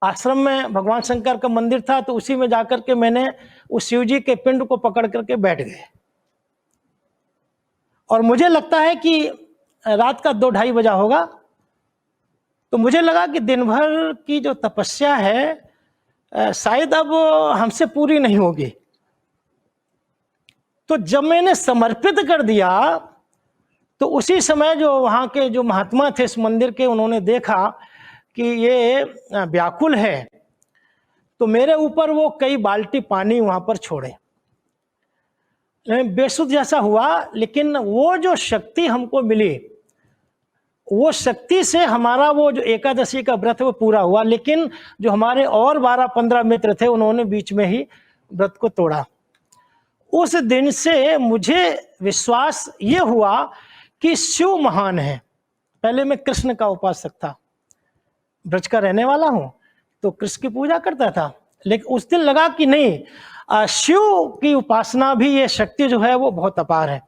E: आश्रम में भगवान शंकर का मंदिर था, तो उसी में जाकर के मैंने उस शिव जी के पिंड को पकड़ करके बैठ गए। और मुझे लगता है कि रात का 2-2:30 बजा होगा। तो मुझे लगा कि दिन भर की जो तपस्या है शायद अब हमसे पूरी नहीं होगी। तो जब मैंने समर्पित कर दिया, तो उसी समय जो वहाँ के जो महात्मा थे इस मंदिर के, उन्होंने देखा कि ये व्याकुल है, तो मेरे ऊपर वो कई बाल्टी पानी वहाँ पर छोड़े। बेसुध जैसा हुआ, लेकिन वो जो शक्ति हमको मिली वो शक्ति से हमारा वो जो एकादशी का व्रत वो पूरा हुआ। लेकिन जो हमारे और 12-15 मित्र थे उन्होंने बीच में ही व्रत को तोड़ा। उस दिन से मुझे विश्वास ये हुआ कि शिव महान है। पहले मैं कृष्ण का उपासक था, ब्रज का रहने वाला हूं, तो कृष्ण की पूजा करता था। लेकिन उस दिन लगा कि नहीं, शिव की उपासना भी, ये शक्ति जो है वो बहुत अपार है।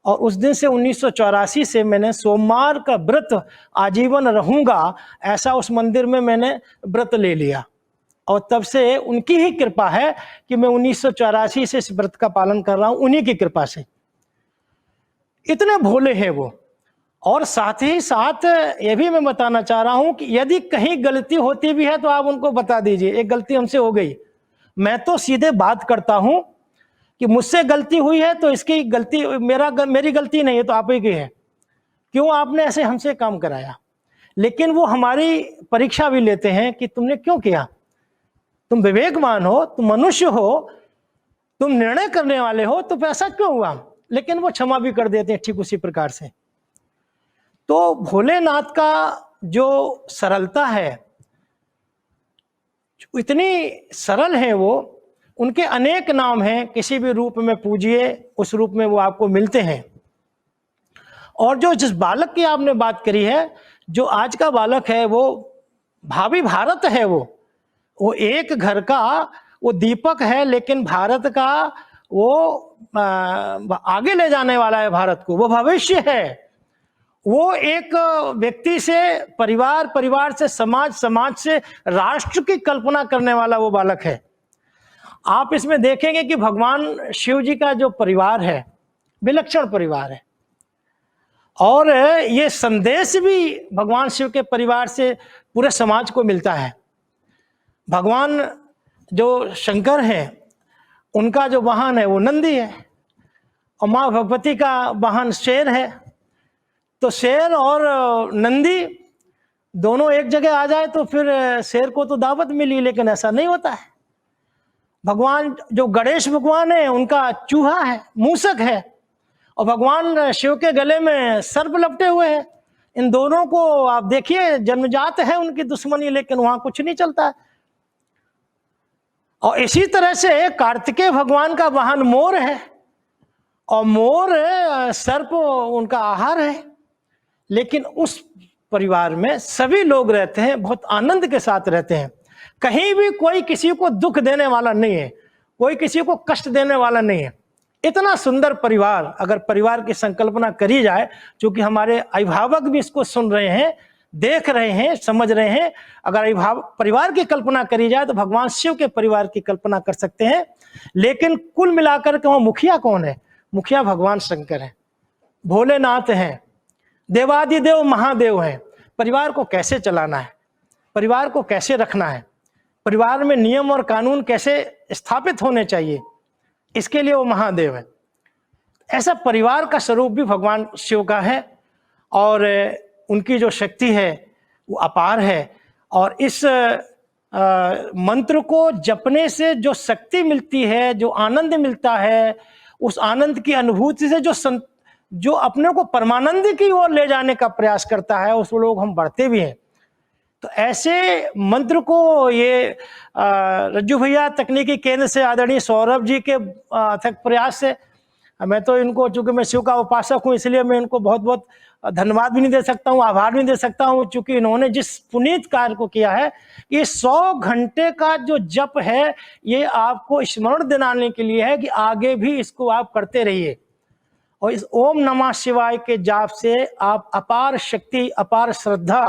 E: और उस दिन से 1984 से मैंने सोमवार का व्रत आजीवन रहूंगा, ऐसा उस मंदिर में मैंने व्रत ले लिया। और तब से उनकी ही कृपा है कि मैं 1984 से इस व्रत का पालन कर रहा हूं, उन्हीं की कृपा से। इतने भोले हैं वो। और साथ ही साथ ये भी मैं बताना चाह रहा हूं कि यदि कहीं गलती होती भी है तो आप उनको बता दीजिए, एक गलती हमसे हो गई। मैं तो सीधे बात करता हूं कि मुझसे गलती हुई है तो इसकी गलती मेरी गलती नहीं है, तो आप ही की है। क्यों आपने ऐसे हमसे काम कराया? लेकिन वो हमारी परीक्षा भी लेते हैं कि तुमने क्यों किया, तुम विवेकवान हो, तुम मनुष्य हो, तुम निर्णय करने वाले हो, तो ऐसा क्यों हुआ? लेकिन वो क्षमा भी कर देते हैं ठीक उसी प्रकार से। तो भोलेनाथ का जो सरलता है, इतनी सरल है वो, उनके अनेक नाम हैं, किसी भी रूप में पूजिए उस रूप में वो आपको मिलते हैं। और जो जिस बालक की आपने बात करी है, जो आज का बालक है वो भावी भारत है, वो एक घर का वो दीपक है, लेकिन भारत का वो आगे ले जाने वाला है भारत को, वो भविष्य है। वो एक व्यक्ति से परिवार, परिवार से समाज, समाज से राष्ट्र की कल्पना करने वाला वो बालक है। आप इसमें देखेंगे कि भगवान शिव जी का जो परिवार है विलक्षण परिवार है। और ये संदेश भी भगवान शिव के परिवार से पूरे समाज को मिलता है। भगवान जो शंकर हैं उनका जो वाहन है वो नंदी है, और माँ भगवती का वाहन शेर है। तो शेर और नंदी दोनों एक जगह आ जाए तो फिर शेर को तो दावत मिली, लेकिन ऐसा नहीं होता है। भगवान जो गणेश भगवान है उनका चूहा है, मूसक है, और भगवान शिव के गले में सर्प लपटे हुए हैं। इन दोनों को आप देखिए, जन्मजात है उनकी दुश्मनी, लेकिन वहां कुछ नहीं चलता है। और इसी तरह से कार्तिकेय भगवान का वाहन मोर है, और मोर सर्प उनका आहार है। लेकिन उस परिवार में सभी लोग रहते हैं, बहुत आनंद के साथ रहते हैं। कहीं भी कोई किसी को दुख देने वाला नहीं है, कोई किसी को कष्ट देने वाला नहीं है। इतना सुंदर परिवार, अगर परिवार की संकल्पना करी जाए, क्योंकि हमारे अभिभावक भी इसको सुन रहे हैं, देख रहे हैं, समझ रहे हैं, अगर परिवार की कल्पना करी जाए तो भगवान शिव के परिवार की कल्पना कर सकते हैं। लेकिन कुल मिलाकर के वहां मुखिया कौन है? मुखिया भगवान शंकर है, भोलेनाथ हैं, देवादिदेव महादेव हैं। परिवार को कैसे चलाना है, परिवार को कैसे रखना है, परिवार में नियम और कानून कैसे स्थापित होने चाहिए, इसके लिए वो महादेव है। ऐसा परिवार का स्वरूप भी भगवान शिव का है, और उनकी जो शक्ति है वो अपार है। और इस मंत्र को जपने से जो शक्ति मिलती है, जो आनंद मिलता है, उस आनंद की अनुभूति से जो अपने को परमानंद की ओर ले जाने का प्रयास करता है, उस लोग हम बढ़ते भी हैं। तो ऐसे मंत्र को ये रज्जू भैया तकनीकी केंद्र से आदरणीय सौरभ जी के अथक प्रयास से, मैं तो इनको, चूंकि मैं शिव का उपासक हूँ इसलिए मैं इनको बहुत बहुत धन्यवाद भी नहीं दे सकता हूँ, आभार भी नहीं दे सकता हूँ, क्योंकि इन्होंने जिस पुनीत कार्य को किया है, ये 100 घंटे का जो जप है ये आपको स्मरण दिलाने के लिए है कि आगे भी इसको आप करते रहिए। और इस ओम नमः शिवाय के जाप से आप अपार शक्ति, अपार श्रद्धा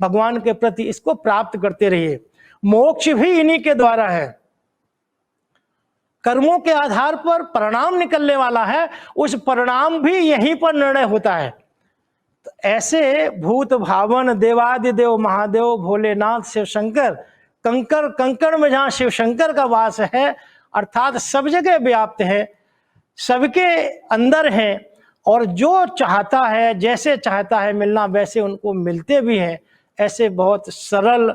E: भगवान के प्रति इसको प्राप्त करते रहिए। मोक्ष भी इन्हीं के द्वारा है, कर्मों के आधार पर परिणाम निकलने वाला है, उस परिणाम भी यहीं पर निर्णय होता है। तो ऐसे भूत भावन देवादिदेव महादेव भोलेनाथ शिव शंकर, कंकर कंकड़ में जहां शिव शंकर का वास है, अर्थात सब जगह व्याप्त है, सबके अंदर है, और जो चाहता है, जैसे चाहता है मिलना, वैसे उनको मिलते भी हैं। ऐसे बहुत सरल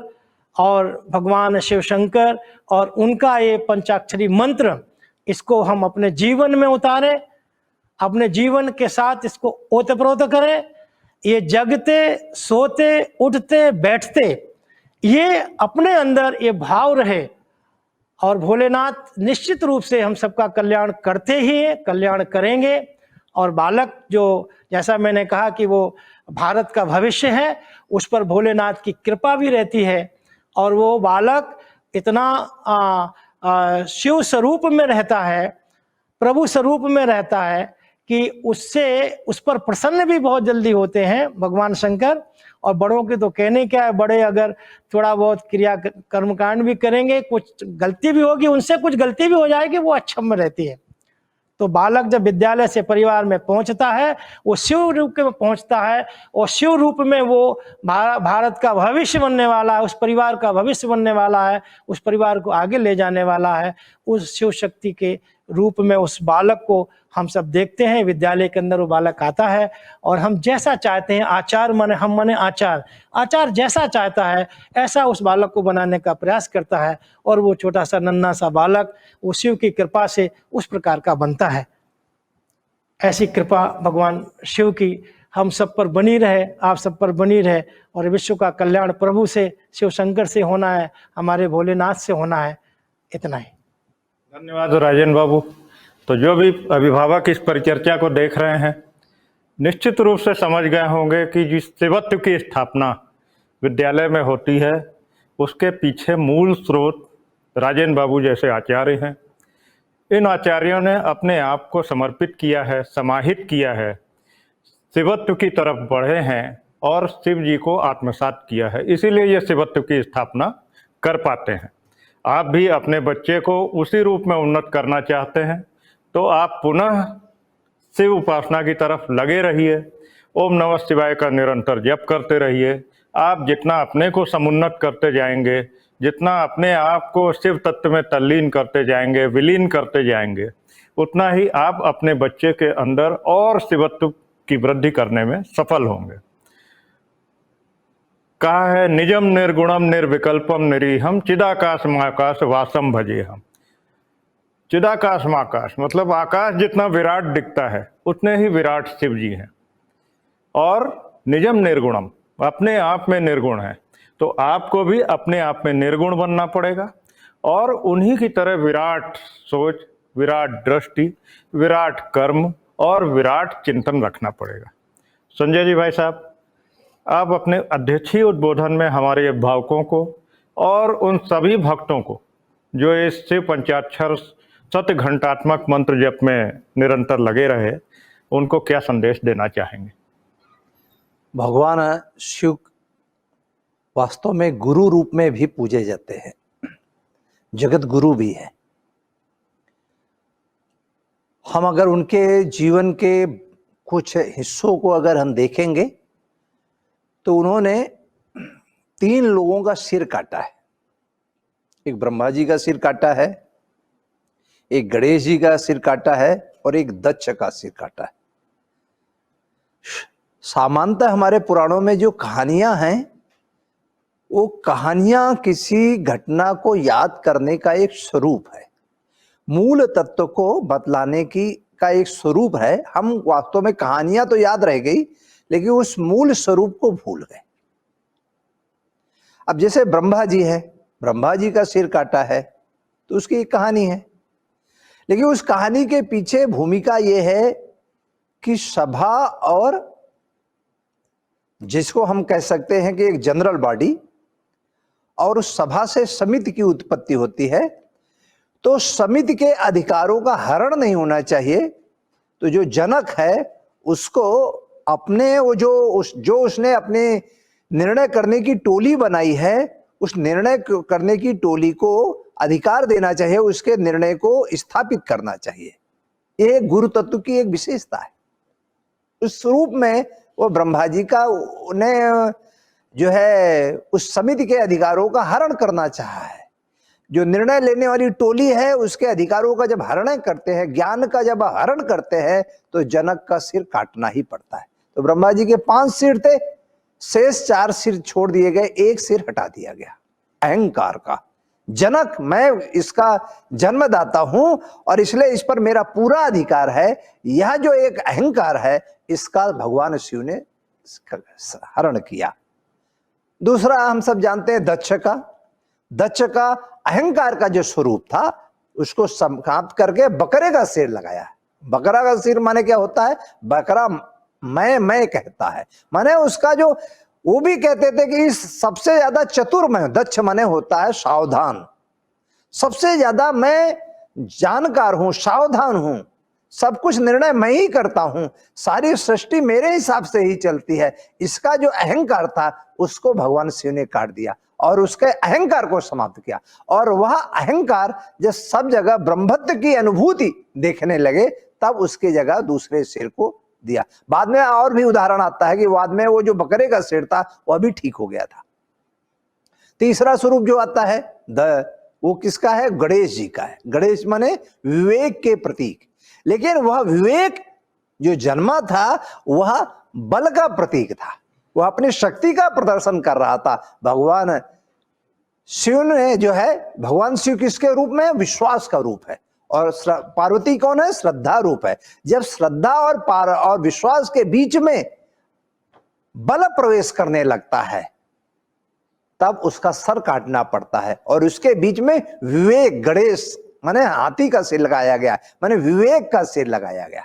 E: और भगवान शिव शंकर और उनका ये पंचाक्षरी मंत्र, इसको हम अपने जीवन में उतारें, अपने जीवन के साथ इसको ओतप्रोत करें। ये जगते सोते उठते बैठते ये अपने अंदर ये भाव रहे, और भोलेनाथ निश्चित रूप से हम सबका कल्याण करते ही हैं, कल्याण करेंगे। और बालक जो, जैसा मैंने कहा कि वो भारत का भविष्य है, उस पर भोलेनाथ की कृपा भी रहती है, और वो बालक इतना शिव स्वरूप में रहता है, प्रभु स्वरूप में रहता है कि उस पर प्रसन्न भी बहुत जल्दी होते हैं भगवान शंकर। और बड़ों के तो कहने क्या है, बड़े अगर थोड़ा बहुत क्रिया कर्मकांड भी करेंगे, कुछ गलती भी होगी, उनसे कुछ गलती भी हो जाएगी, वो अक्षम रहती है। तो बालक जब विद्यालय से परिवार में पहुंचता है, वो शिव रूप में पहुंचता है, और शिव रूप में वो भारत का भविष्य बनने वाला है, उस परिवार का भविष्य बनने वाला है, उस परिवार को आगे ले जाने वाला है। उस शिव शक्ति के रूप में उस बालक को हम सब देखते हैं। विद्यालय के अंदर वो बालक आता है, और हम जैसा चाहते हैं, आचार माने हम माने आचार, आचार जैसा चाहता है ऐसा उस बालक को बनाने का प्रयास करता है, और वो छोटा सा नन्हा सा बालक वो शिव की कृपा से उस प्रकार का बनता है। ऐसी कृपा भगवान शिव की हम सब पर बनी रहे, आप सब पर बनी रहे, और विश्व का कल्याण प्रभु से, शिव शंकर से होना है, हमारे भोलेनाथ से होना है। इतना ही।
A: धन्यवाद राजेंद्र बाबू। तो जो भी अभिभावक इस परिचर्चा को देख रहे हैं, निश्चित रूप से समझ गए होंगे कि जिस शिवत्व की स्थापना विद्यालय में होती है, उसके पीछे मूल स्रोत राजेंद्र बाबू जैसे आचार्य हैं। इन आचार्यों ने अपने आप को समर्पित किया है, समाहित किया है, शिवत्व की तरफ बढ़े हैं और शिव जी को आत्मसात किया है, इसीलिए ये शिवत्व की स्थापना कर पाते हैं। आप भी अपने बच्चे को उसी रूप में उन्नत करना चाहते हैं तो आप पुनः शिव उपासना की तरफ लगे रहिए। ओम नमः शिवाय का निरंतर जप करते रहिए। आप जितना अपने को समुन्नत करते जाएंगे, जितना अपने आप को शिव तत्व में तल्लीन करते जाएंगे, विलीन करते जाएंगे, उतना ही आप अपने बच्चे के अंदर और शिवत्व की वृद्धि करने में सफल होंगे। कहा है, निजम निर्गुणम निर्विकल्पम निरीहम चिदाकाश महाकाश वासम भजे हम। चिदाकाश महाकाश मतलब आकाश जितना विराट दिखता है, उतने ही विराट शिव जी हैं। और निजम निर्गुणम अपने आप में निर्गुण है, तो आपको भी अपने आप में निर्गुण बनना पड़ेगा और उन्हीं की तरह विराट सोच, विराट दृष्टि, विराट कर्म और विराट चिंतन रखना पड़ेगा। संजय जी भाई साहब, आप अपने अध्यक्षीय उद्बोधन में हमारे अभिभावकों को और उन सभी भक्तों को जो इस शिव पंचाक्षर सत्य घंटात्मक मंत्र जप में निरंतर लगे रहे, उनको क्या संदेश देना चाहेंगे?
B: भगवान शिव वास्तव में गुरु रूप में भी पूजे जाते हैं, जगत गुरु भी है। हम अगर उनके जीवन के कुछ हिस्सों को अगर हम देखेंगे तो उन्होंने 3 लोगों का सिर काटा है। एक ब्रह्मा जी का सिर काटा है, एक गणेश जी का सिर काटा है और एक दक्ष का सिर काटा है। सामान्यतः हमारे पुराणों में जो कहानियां हैं, वो कहानियां किसी घटना को याद करने का एक स्वरूप है, मूल तत्व को बतलाने की का एक स्वरूप है। हम वास्तव में कहानियां तो याद रह गई, लेकिन उस मूल स्वरूप को भूल गए। अब जैसे ब्रह्मा जी है, ब्रह्मा जी का सिर काटा है तो उसकी एक कहानी है, लेकिन उस कहानी के पीछे भूमिका यह है कि सभा और जिसको हम कह सकते हैं कि एक जनरल बॉडी, और उस सभा से समिति की उत्पत्ति होती है। तो समिति के अधिकारों का हरण नहीं होना चाहिए। तो जो जनक है उसको अपने वो जो उसने अपने निर्णय करने की टोली बनाई है, उस निर्णय करने की टोली को अधिकार देना चाहिए, उसके निर्णय को स्थापित करना चाहिए। ये गुरु तत्व की एक विशेषता है। उस रूप में वो ब्रह्मा जी का उन्हें जो है उस समिति के अधिकारों का हरण करना चाहा है। जो निर्णय लेने वाली टोली है उसके अधिकारों का जब हरण करते हैं, ज्ञान का जब हरण करते हैं, तो जनक का सिर काटना ही पड़ता है। तो ब्रह्मा जी के 5 सिर थे, शेष 4 सिर छोड़ दिए गए, 1 सिर हटा दिया गया अहंकार का। जनक मैं इसका जन्मदाता हूं और इसलिए इस पर मेरा पूरा अधिकार है। यह जो एक अहंकार है, इसका भगवान शिव ने हरण किया। दूसरा हम सब जानते हैं दक्ष का अहंकार का जो स्वरूप था उसको समाप्त करके बकरे का सिर लगाया। बकरा का सिर माने क्या होता है? बकरा मैं कहता है, माने उसका जो, वो भी कहते थे कि इस सबसे ज्यादा चतुर मैं, दक्ष माने होता है सावधान, सबसे ज्यादा मैं जानकार हूं, सावधान हूं, सब कुछ निर्णय मैं ही करता हूं, सारी सृष्टि मेरे हिसाब से ही चलती है। इसका जो अहंकार था उसको भगवान शिव ने काट दिया और उसके अहंकार को समाप्त किया। और वह अहंकार जब सब जगह ब्रह्मत्व की अनुभूति देखने लगे तब उसकी जगह दूसरे सिर को दिया। बाद में और भी उदाहरण आता है कि बाद में वो जो बकरे का सिर था वह भी ठीक हो गया था। तीसरा स्वरूप जो आता है वो किसका है? गणेश जी का है। गणेश माने विवेक के प्रतीक, लेकिन वह विवेक जो जन्मा था वह बल का प्रतीक था, वह अपनी शक्ति का प्रदर्शन कर रहा था। भगवान शिव ने जो है, भगवान शिव किसके रूप में? विश्वास का रूप है। और पार्वती कौन है? श्रद्धा रूप है। जब श्रद्धा और विश्वास के बीच में बल प्रवेश करने लगता है तब उसका सर काटना पड़ता है, और उसके बीच में विवेक, गणेश माने हाथी का सिर लगाया गया, माने विवेक का सिर लगाया गया।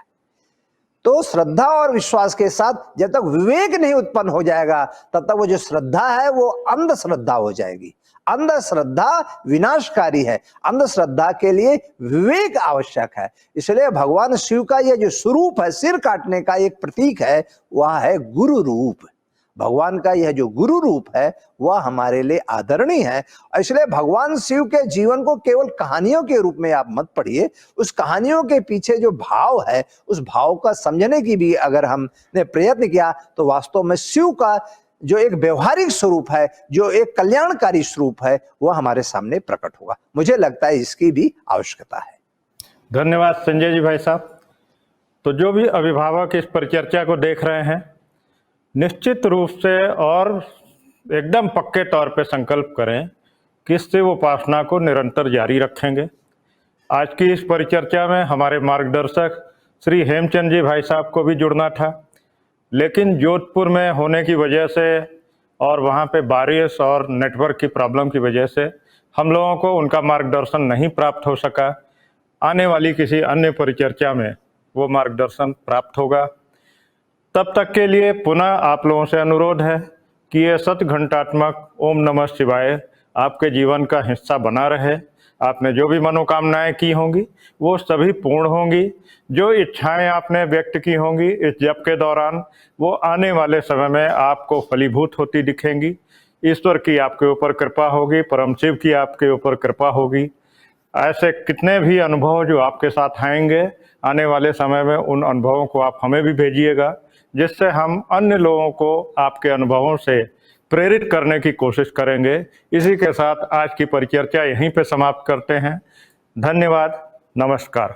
B: तो श्रद्धा और विश्वास के साथ जब तक विवेक नहीं उत्पन्न हो जाएगा तब तक वो जो श्रद्धा है वो अंधश्रद्धा हो जाएगी। अंधश्रद्धा विनाशकारी है, अंधश्रद्धा के लिए विवेक आवश्यक है। इसलिए भगवान शिव का यह जो स्वरूप है, सिर काटने का एक प्रतीक है, वह है गुरु रूप। भगवान का यह जो गुरु रूप है वह हमारे लिए आदरणीय है। इसलिए भगवान शिव के जीवन को केवल कहानियों के रूप में आप मत पढ़िए, उस कहानियों के पीछे जो भाव है उस भाव का समझने की भी अगर हमने प्रयत्न किया तो वास्तव में शिव का जो एक व्यवहारिक स्वरूप है, जो एक कल्याणकारी स्वरूप है, वह हमारे सामने प्रकट होगा। मुझे लगता है इसकी भी आवश्यकता है।
A: धन्यवाद संजय जी भाई साहब। तो जो भी अभिभावक इस परिचर्चा को देख रहे हैं, निश्चित रूप से और एकदम पक्के तौर पे संकल्प करें कि शिव उपासना को निरंतर जारी रखेंगे। आज की इस परिचर्चा में हमारे मार्गदर्शक श्री हेमचंद जी भाई साहब को भी जुड़ना था, लेकिन जोधपुर में होने की वजह से और वहाँ पे बारिश और नेटवर्क की प्रॉब्लम की वजह से हम लोगों को उनका मार्गदर्शन नहीं प्राप्त हो सका। आने वाली किसी अन्य परिचर्चा में वो मार्गदर्शन प्राप्त होगा। तब तक के लिए पुनः आप लोगों से अनुरोध है कि ये सतघंटात्मक ओम नमः शिवाय आपके जीवन का हिस्सा बना रहे। आपने जो भी मनोकामनाएं की होंगी वो सभी पूर्ण होंगी। जो इच्छाएं आपने व्यक्त की होंगी इस जप के दौरान वो आने वाले समय में आपको फलीभूत होती दिखेंगी। ईश्वर की आपके ऊपर कृपा होगी, परम शिव की आपके ऊपर कृपा होगी। ऐसे कितने भी अनुभव जो आपके साथ आएंगे आने वाले समय में, उन अनुभवों को आप हमें भी भेजिएगा, जिससे हम अन्य लोगों को आपके अनुभवों से प्रेरित करने की कोशिश करेंगे। इसी के साथ आज की परिचर्चा यहीं पे समाप्त करते हैं। धन्यवाद, नमस्कार।